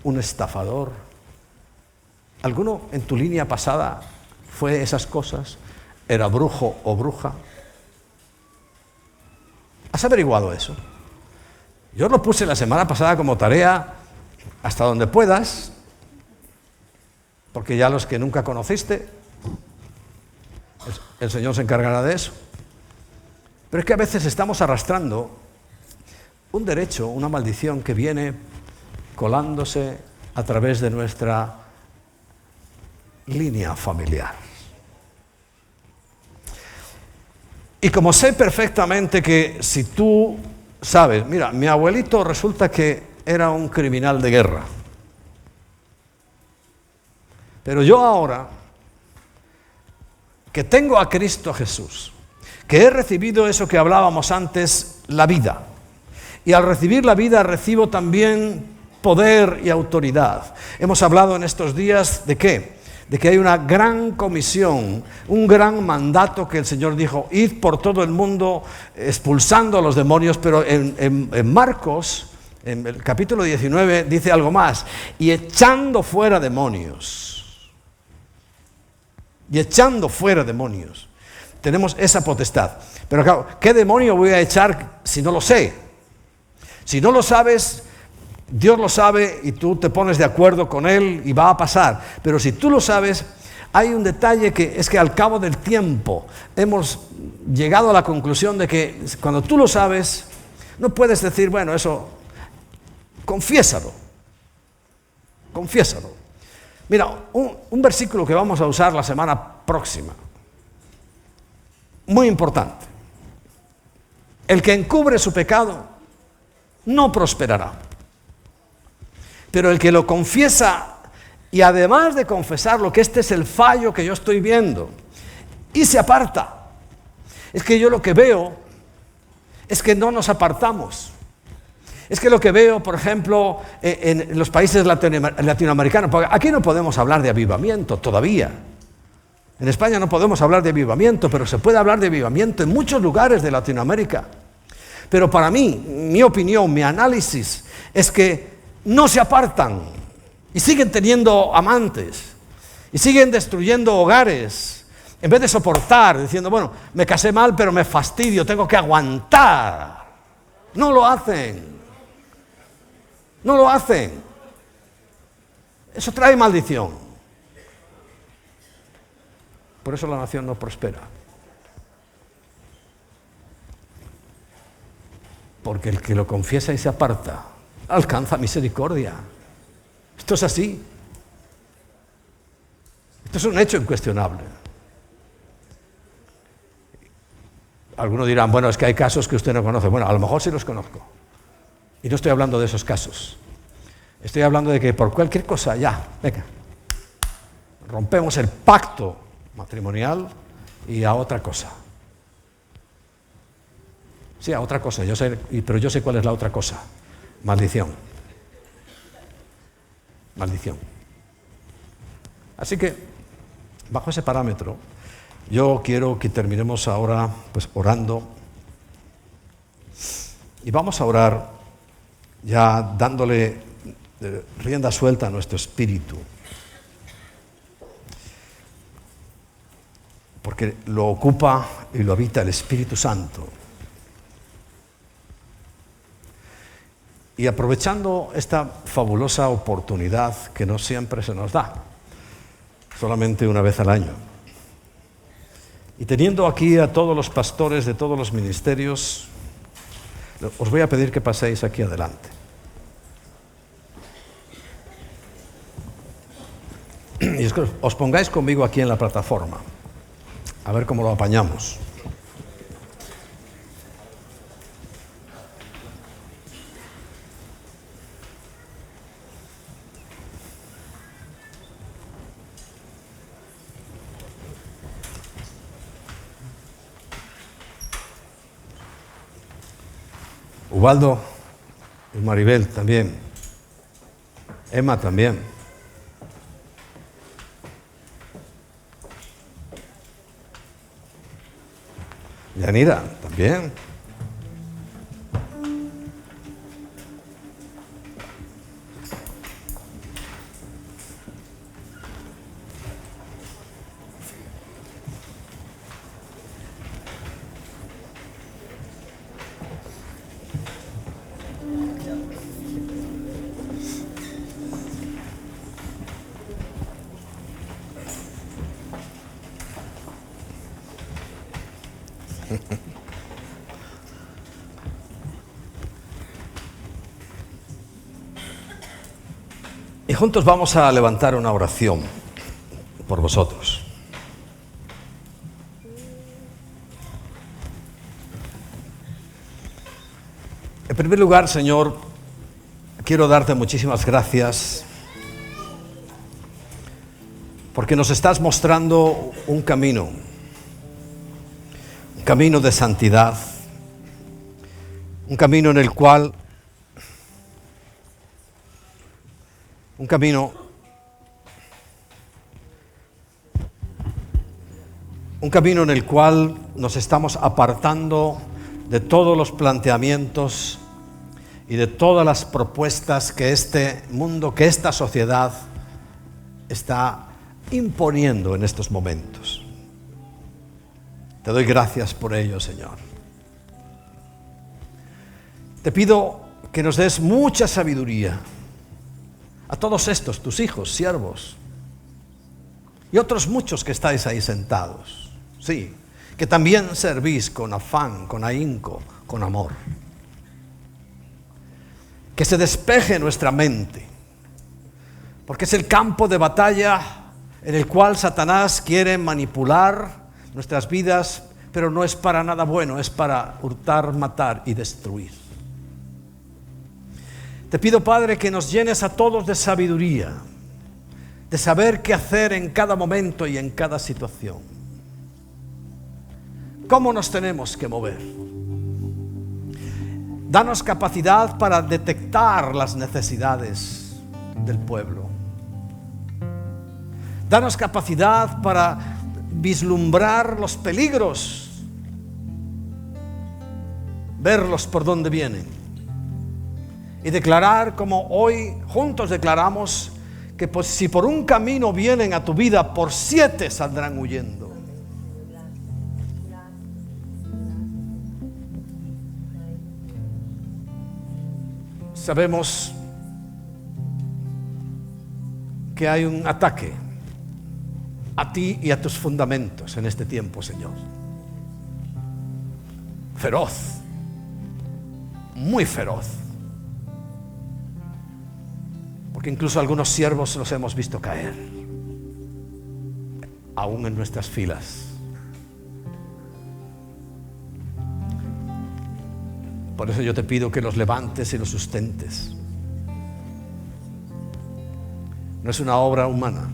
un estafador? ¿Alguno en tu línea pasada fue esas cosas? ¿Era brujo o bruja? ¿Has averiguado eso? Yo lo puse la semana pasada como tarea, hasta donde puedas, porque ya los que nunca conociste, el Señor se encargará de eso. Pero es que a veces estamos arrastrando un derecho, una maldición que viene colándose a través de nuestra línea familiar. Y como sé perfectamente que si tú sabes, mira, mi abuelito resulta que era un criminal de guerra. Pero yo ahora, que tengo a Cristo Jesús, que he recibido eso que hablábamos antes, la vida. Y al recibir la vida recibo también poder y autoridad. Hemos hablado en estos días ¿de qué? De que hay una gran comisión, un gran mandato que el Señor dijo, id por todo el mundo expulsando a los demonios, pero en Marcos, en el capítulo 19, dice algo más, y echando fuera demonios. Y echando fuera demonios. Tenemos esa potestad. Pero claro, ¿qué demonio voy a echar si no lo sé? Si no lo sabes, Dios lo sabe y tú te pones de acuerdo con Él y va a pasar. Pero si tú lo sabes, hay un detalle que es que al cabo del tiempo hemos llegado a la conclusión de que cuando tú lo sabes, no puedes decir, bueno, eso, confiésalo. Confiésalo. Mira, un versículo que vamos a usar la semana próxima, muy importante. El que encubre su pecado no prosperará. Pero el que lo confiesa y además de confesarlo, que este es el fallo que yo estoy viendo, y se aparta. Es que yo lo que veo es que no nos apartamos. Es que lo que veo, por ejemplo, en los países latinoamericanos, porque aquí no podemos hablar de avivamiento todavía. En España no podemos hablar de avivamiento, pero se puede hablar de avivamiento en muchos lugares de Latinoamérica. Pero para mí, mi opinión, mi análisis, es que no se apartan y siguen teniendo amantes y siguen destruyendo hogares en vez de soportar, diciendo, bueno, me casé mal, pero me fastidio, tengo que aguantar. No lo hacen. No lo hacen. Eso trae maldición. Por eso la nación no prospera. Porque el que lo confiesa y se aparta, alcanza misericordia. Esto es así. Esto es un hecho incuestionable. Algunos dirán, bueno, es que hay casos que usted no conoce. Bueno, a lo mejor sí los conozco. Y no estoy hablando de esos casos. Estoy hablando de que por cualquier cosa, ya, venga, rompemos el pacto matrimonial y a otra cosa. Sí, a otra cosa, yo sé, pero yo sé cuál es la otra cosa. Maldición. Maldición. Así que, bajo ese parámetro, yo quiero que terminemos ahora pues orando. Y vamos a orar ya dándole rienda suelta a nuestro espíritu. Porque lo ocupa y lo habita el Espíritu Santo. Y aprovechando esta fabulosa oportunidad que no siempre se nos da, solamente una vez al año, y teniendo aquí a todos los pastores de todos los ministerios, os voy a pedir que paséis aquí adelante. Y es que os pongáis conmigo aquí en la plataforma, a ver cómo lo apañamos. Ubaldo y Maribel también. Emma también. Yanira también. Y juntos vamos a levantar una oración por vosotros. En primer lugar, Señor, quiero darte muchísimas gracias porque nos estás mostrando un camino de santidad, un camino en el cual, un camino en el cual nos estamos apartando de todos los planteamientos y de todas las propuestas que este mundo, que esta sociedad está imponiendo en estos momentos. Te doy gracias por ello, Señor. Te pido que nos des mucha sabiduría a todos estos, tus hijos, siervos, y otros muchos que estáis ahí sentados. Sí, que también servís con afán, con ahínco, con amor. Que se despeje nuestra mente, porque es el campo de batalla en el cual Satanás quiere manipular nuestras vidas, pero no es para nada bueno, es para hurtar, matar y destruir. Te pido, Padre, que nos llenes a todos de sabiduría, de saber qué hacer en cada momento y en cada situación. ¿Cómo nos tenemos que mover? Danos capacidad para detectar las necesidades del pueblo. Danos capacidad para vislumbrar los peligros, verlos por dónde vienen y declarar, como hoy juntos declaramos, que pues, si por un camino vienen a tu vida, por 7 saldrán huyendo. Sabemos que hay un ataque a ti y a tus fundamentos en este tiempo, Señor. Feroz, muy feroz. Porque incluso algunos siervos los hemos visto caer, aún en nuestras filas. Por eso yo te pido que los levantes y los sustentes. No es una obra humana.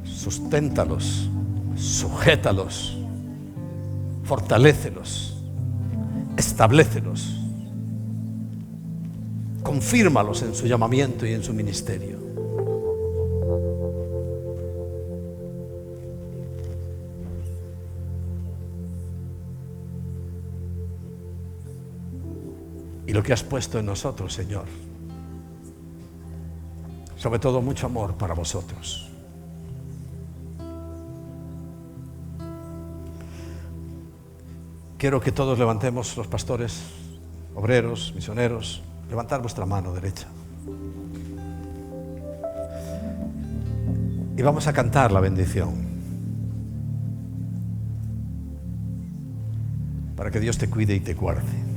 Susténtalos, sujétalos, fortalécelos, establécelos, confírmalos en su llamamiento y en su ministerio. Y lo que has puesto en nosotros, Señor, sobre todo mucho amor para vosotros. Quiero que todos levantemos, los pastores, obreros, misioneros, levantar vuestra mano derecha. Y vamos a cantar la bendición. Para que Dios te cuide y te guarde.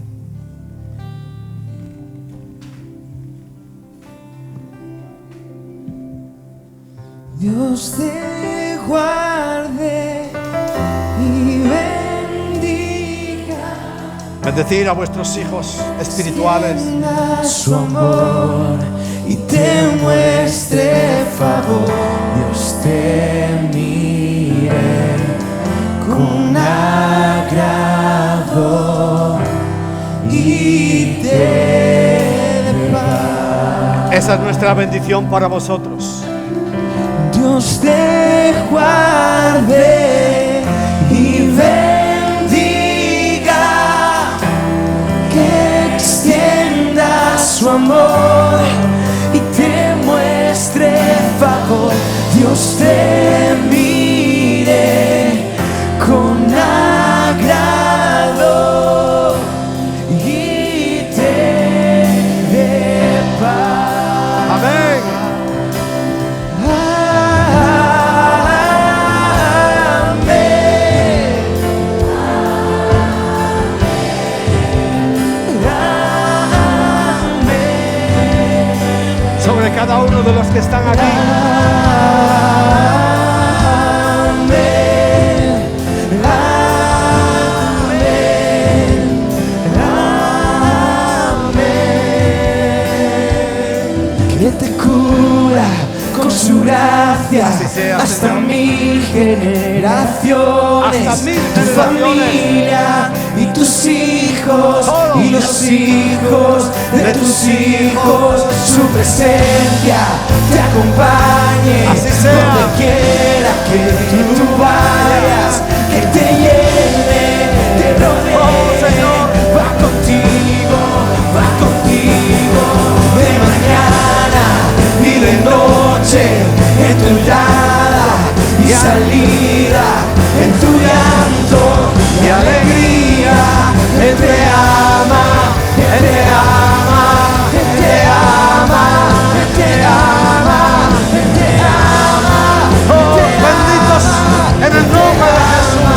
Dios te guarde y bendiga. Bendecir a vuestros hijos espirituales. Su amor y te muestre favor. Dios te mire con agrado y te dé paz. Esa es nuestra bendición para vosotros. Dios te guarde y bendiga, que extienda su amor y te muestre favor. Dios te mire con agrado y te dé paz. Amén. Cada uno de los que están aquí. gracia Así sea, hasta Señor. 1000 generaciones. Hasta 1000 Tu generaciones. familia y tus hijos Todos. y los hijos de tus hijos. Su presencia te acompañe Así sea. donde quiera que tú vayas, que te llene, te rodee. Oh, Señor. Va contigo de mañana y de noche, en tu entrada y salida, en tu llanto y alegría. Él te ama, Él te ama, Él te ama, Él te ama, Él te ama. Oh, benditos en el nombre de Jesús.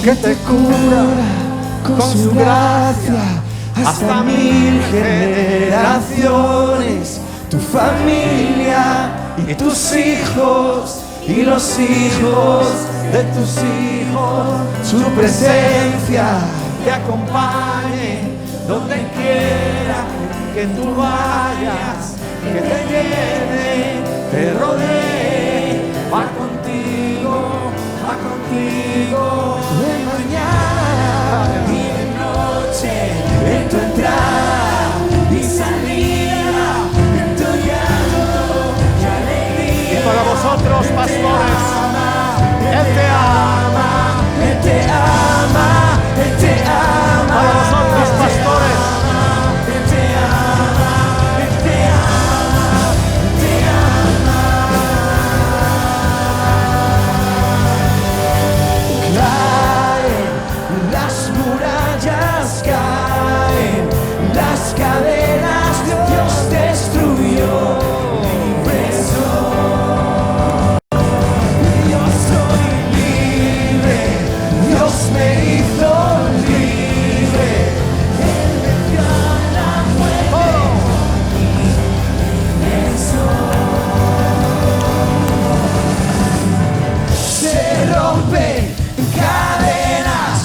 Que te cura con su gracia hasta 1000 generaciones. Tu familia y tus hijos y los hijos de tus hijos. Su presencia te acompañe donde quiera que tú vayas, que te llene, te rodee. Va contigo de mañana y de noche, en tu entrada y salida, en tu llanto y alegría. Y para vosotros, pastores, Él te ama. Él te ama, Él te ama. Para vosotros, pastores, Él te ama, Él te ama, Él te ama. Caen las murallas, caen las cadenas, Dios destruyó. Libre soy, yo soy libre, Dios me hizo libre. Él venció la muerte. Se rompen cadenas,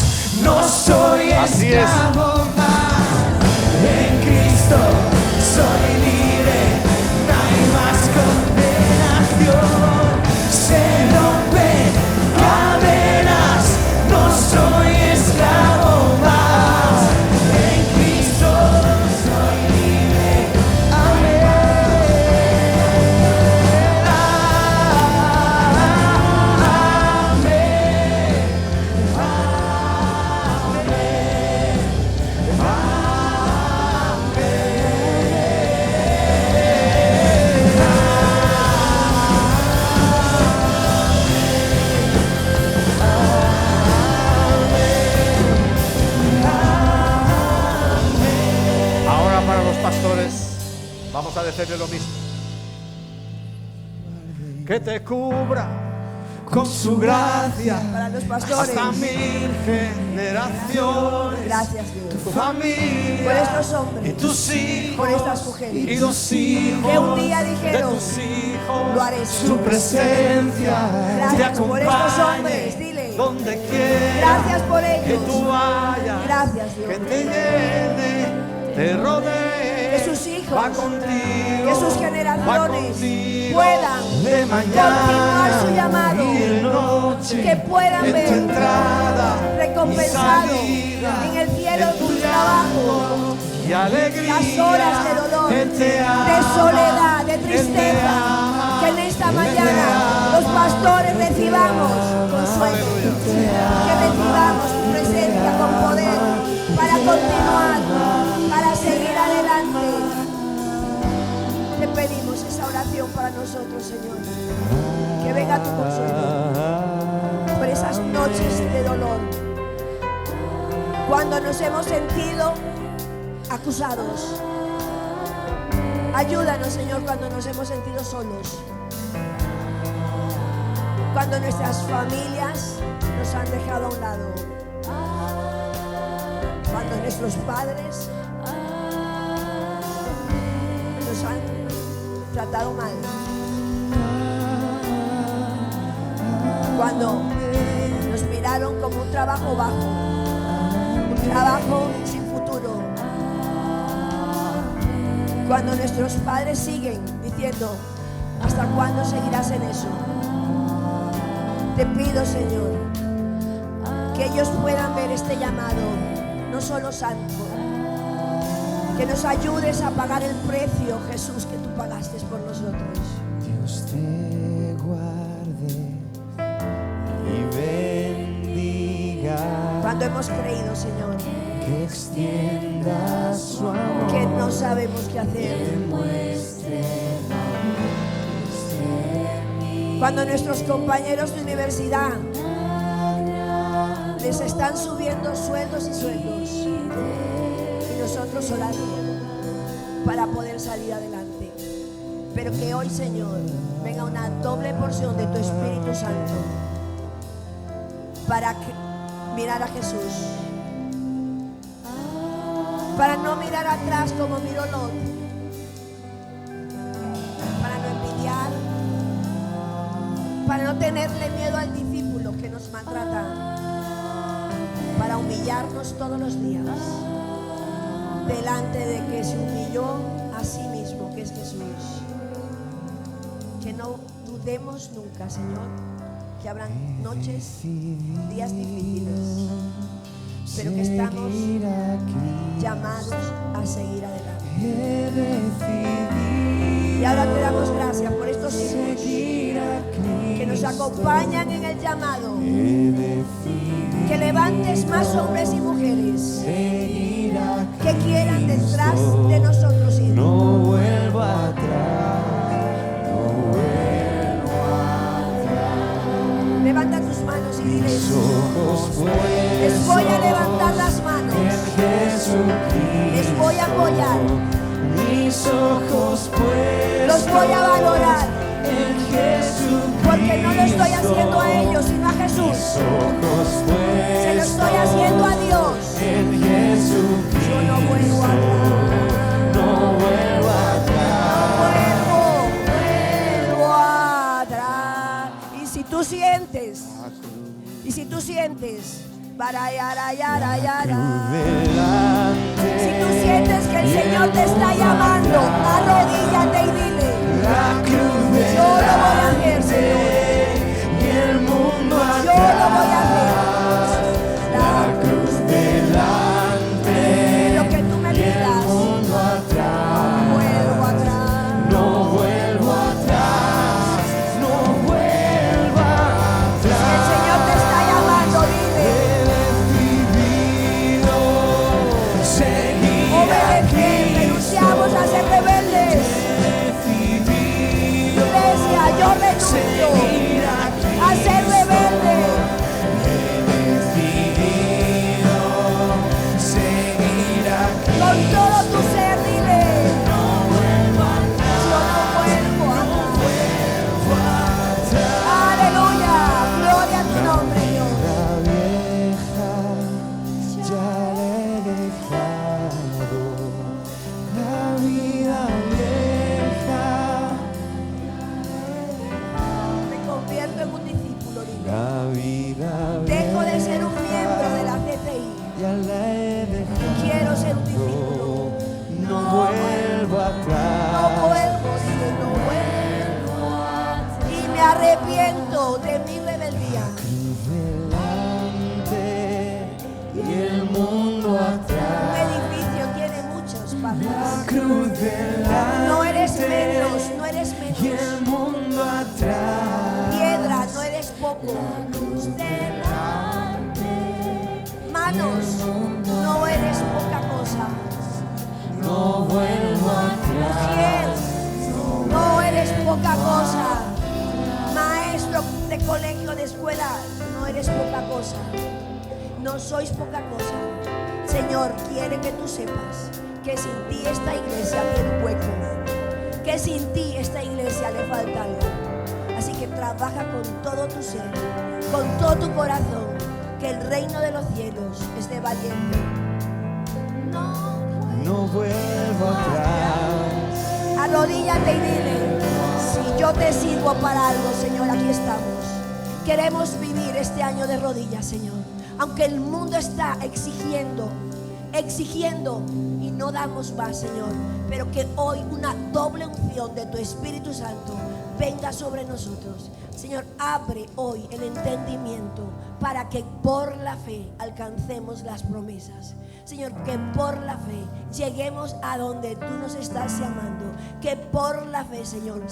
no soy Así es. esclavo más. En Cristo soy libre, no hay más condenación. Se rompen cadenas, no soy esclavo más. En Cristo soy libre, ahora para los pastores, vamos a decirle lo mismo. Que te cubra con su gracia Para los pastores, hasta 1000 generaciones. gracias Dios. Tu familia Por estos y hombres, tus hijos por estas mujeres, y los hijos que un día de dijeron, tus hijos. lo haré. su presencia te Gracias por estos acompañe hombres, dile. Donde quiera Gracias por que ellos. tú vayas, Gracias que Dios. te llene, te rodee, Que sus hijos, va contigo, que sus va generaciones contigo, puedan de mañana continuar su llamado, y de noche, que puedan en tu ver entrada recompensado y salida, en el cielo en tu trabajo, y alegría, las horas de dolor, Él te ama, de soledad, de Él te tristeza, ama, que en esta Él te mañana ama, los pastores recibamos consuelo, que recibamos tu presencia con poder para continuar, para seguir adelante. Te pedimos esa oración para nosotros, Señor, que venga tu consuelo por esas noches de dolor, cuando nos hemos sentido acusados, Ayúdanos, Señor, cuando nos hemos sentido solos. Cuando nuestras familias nos han dejado a un lado. Cuando nuestros padres nos han tratado mal. Cuando nos miraron como un trabajo bajo, un trabajo sin futuro. Cuando nuestros padres siguen diciendo, ¿hasta cuándo seguirás en eso? Te pido, Señor, que ellos puedan ver este llamado, no solo santo, que nos ayudes a pagar el precio, Jesús, que tú pagaste por nosotros. Dios te guarde y bendiga. Cuando hemos creído, Señor, Que extienda su amor. que no sabemos qué hacer. Cuando nuestros compañeros de universidad les están subiendo sueldos y sueldos y nosotros orando para poder salir adelante. Pero que hoy, Señor, venga una doble porción de tu Espíritu Santo para mirar a Jesús, para no mirar atrás como miró Lot, para no envidiar, para no tenerle miedo al discípulo que nos maltrata, para humillarnos todos los días delante de que se humilló a sí mismo, que es Jesús. Que no dudemos nunca, Señor, que habrán noches, días difíciles, pero que estamos llamados a seguir adelante. Y ahora te damos gracias por estos hijos que nos acompañan en el llamado. Que levantes más hombres y mujeres que quieran detrás de nosotros ir. No vuelvo atrás. Levanta tus manos y diles: les voy a levantar las manos, les voy a apoyar, Mis ojos puestos los voy a valorar, en Jesucristo. porque no lo estoy haciendo a ellos, sino a Jesús. Se lo estoy haciendo a Dios. En Jesucristo. Yo no vuelvo atrás. No vuelvo atrás. Vuelvo atrás. Y si tú sientes, si tú sientes que el Señor te está llamando, arrodíllate y dile: La cruz yo lo voy a hacer, Señor. y el mundo Yo lo voy a hacer. La cruz delante. Lo que tú me pidas, Mundo atrás. vuelvo atrás. No vuelvo atrás. No vuelvo atrás. Si el Señor te está llamando, dile: obedecer, renunciamos a ser rebeldes. Iglesia, yo renuncio a ser rebelde. Con todo tu ser, dile: yo no vuelvo atrás. Aleluya, gloria a tu nombre, Dios. Ya le he dejado la vida vieja. Me convierto en un discípulo, dile. La vida Dejo de ser un miembro de la CCI. ya la he dejado. Quiero ser un discípulo. No vuelvo atrás. No vuelvo, dile, no vuelvo. Y me arrepiento de mi rebeldía. Delante y el mundo Un atrás. edificio tiene muchas partes. Cruz delante. No eres menos, no eres y menos. el mundo atrás. Piedra, no eres poco. Manos, no eres poca cosa. No vuelvo atrás. Mujer, no eres poca cosa. Maestro de colegio, de escuela, no eres poca cosa. No sois poca cosa. Señor, quiere que tú sepas que sin ti esta iglesia tiene un hueco. que sin ti esta iglesia le falta algo. Así que trabaja con todo tu ser, con todo tu corazón, que el reino de los cielos es de valiente. No vuelvo atrás. Arrodíllate y dile: si yo te sirvo para algo, Señor, aquí estamos. Queremos vivir este año de rodillas, Señor. Aunque el mundo está exigiendo y no damos más, Señor, pero que hoy una doble unción de tu Espíritu Santo venga sobre nosotros. Señor, abre hoy el entendimiento para que por la fe alcancemos las promesas. Señor, que por la fe lleguemos a donde tú nos estás llamando. Que por la fe, Señor,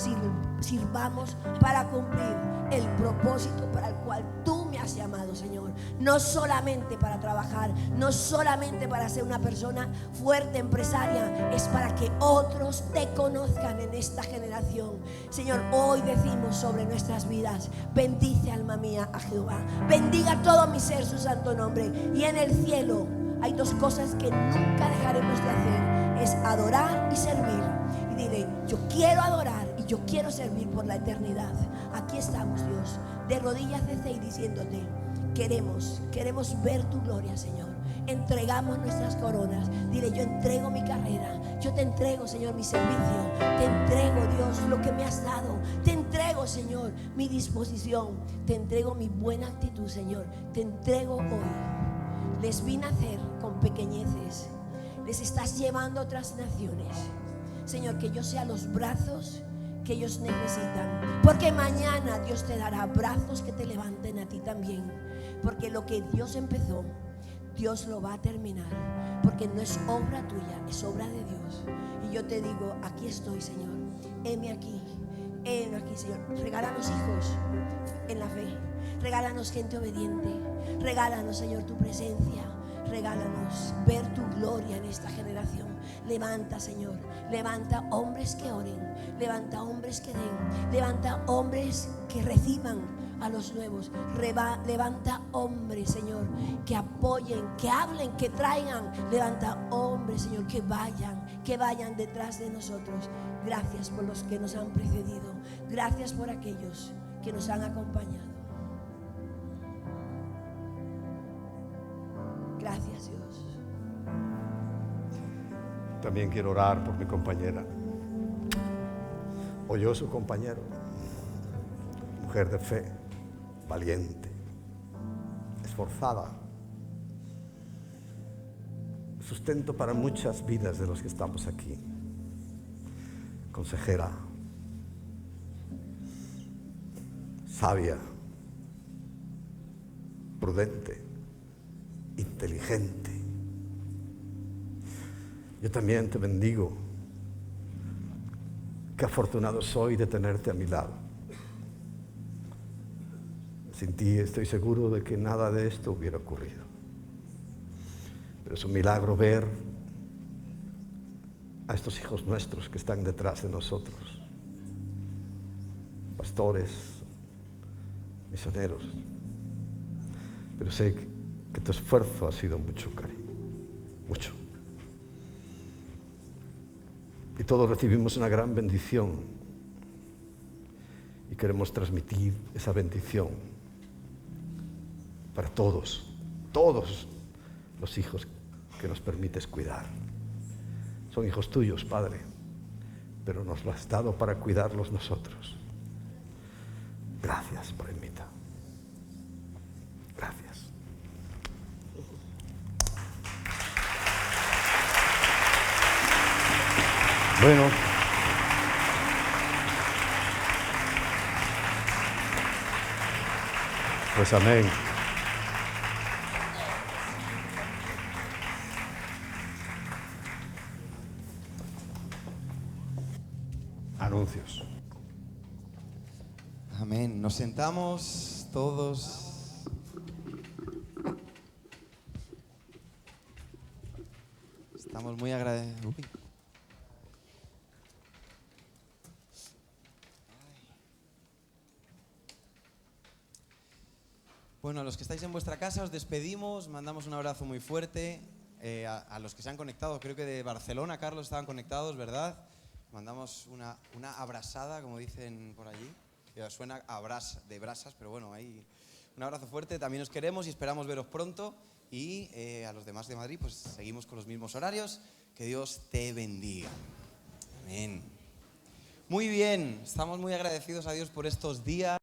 sirvamos para cumplir el propósito para el cual tú me has llamado, Señor. No solamente para trabajar, no solamente para ser una persona fuerte, empresaria, es para que otros te conozcan en esta generación. Señor, hoy decimos sobre nuestras vidas: bendice, alma mía, a Jehová. Bendiga todo mi ser su santo nombre. Y en el cielo hay dos cosas que nunca dejaremos de hacer: es adorar y servir. Y dile: yo quiero adorar y yo quiero servir por la eternidad. Aquí estamos, Dios, de rodillas y diciéndote: queremos ver tu gloria, Señor. Entregamos nuestras coronas. Dile: yo entrego mi carrera, yo te entrego, Señor, mi servicio. Te entrego, Dios, lo que me has dado. Te entrego, Señor, mi disposición. Te entrego mi buena actitud, Señor. Te entrego hoy. Les vi nacer con pequeñeces. Les estás llevando a otras naciones. Señor, que yo sea los brazos que ellos necesitan, porque mañana Dios te dará brazos que te levanten a ti también, porque lo que Dios empezó, Dios lo va a terminar, porque no es obra tuya, es obra de Dios. Y yo te digo: aquí estoy, Señor, heme aquí, Señor. Regálanos hijos en la fe, regálanos gente obediente, regálanos, Señor, tu presencia, regálanos ver tu gloria en esta generación. Levanta, Señor, levanta hombres que oren, levanta hombres que den, levanta hombres que reciban a los nuevos, levanta hombres, Señor, que apoyen, que hablen, que traigan. Levanta hombres, Señor, que vayan detrás de nosotros. Gracias por los que nos han precedido, gracias por aquellos que nos han acompañado. Gracias, Dios. También quiero orar por mi compañera. Oyó su compañero, mujer de fe, valiente, esforzada, sustento para muchas vidas de los que estamos aquí. Consejera, sabia, prudente, inteligente. Yo también te bendigo. Qué afortunado soy de tenerte a mi lado. Sin ti estoy seguro de que nada de esto hubiera ocurrido. Pero es un milagro ver a estos hijos nuestros que están detrás de nosotros. Pastores, misioneros. Pero sé que tu esfuerzo ha sido mucho, Cari. Mucho. Y todos recibimos una gran bendición y queremos transmitir esa bendición para todos los hijos que nos permites cuidar. Son hijos tuyos, Padre, pero nos lo has dado para cuidarlos nosotros. Gracias, Premita. Gracias. Bueno, pues amén. Anuncios. Amén. Nos sentamos todos. Estamos muy agradecidos. Bueno, a los que estáis en vuestra casa os despedimos, mandamos un abrazo muy fuerte. A los que se han conectado, creo que de Barcelona, Carlos, estaban conectados, ¿verdad? Mandamos una abrazada, como dicen por allí. Suena a de brasas, pero bueno, ahí un abrazo fuerte. También os queremos y esperamos veros pronto. Y a los demás de Madrid, pues seguimos con los mismos horarios. Que Dios te bendiga. Amén. Muy bien, estamos muy agradecidos a Dios por estos días.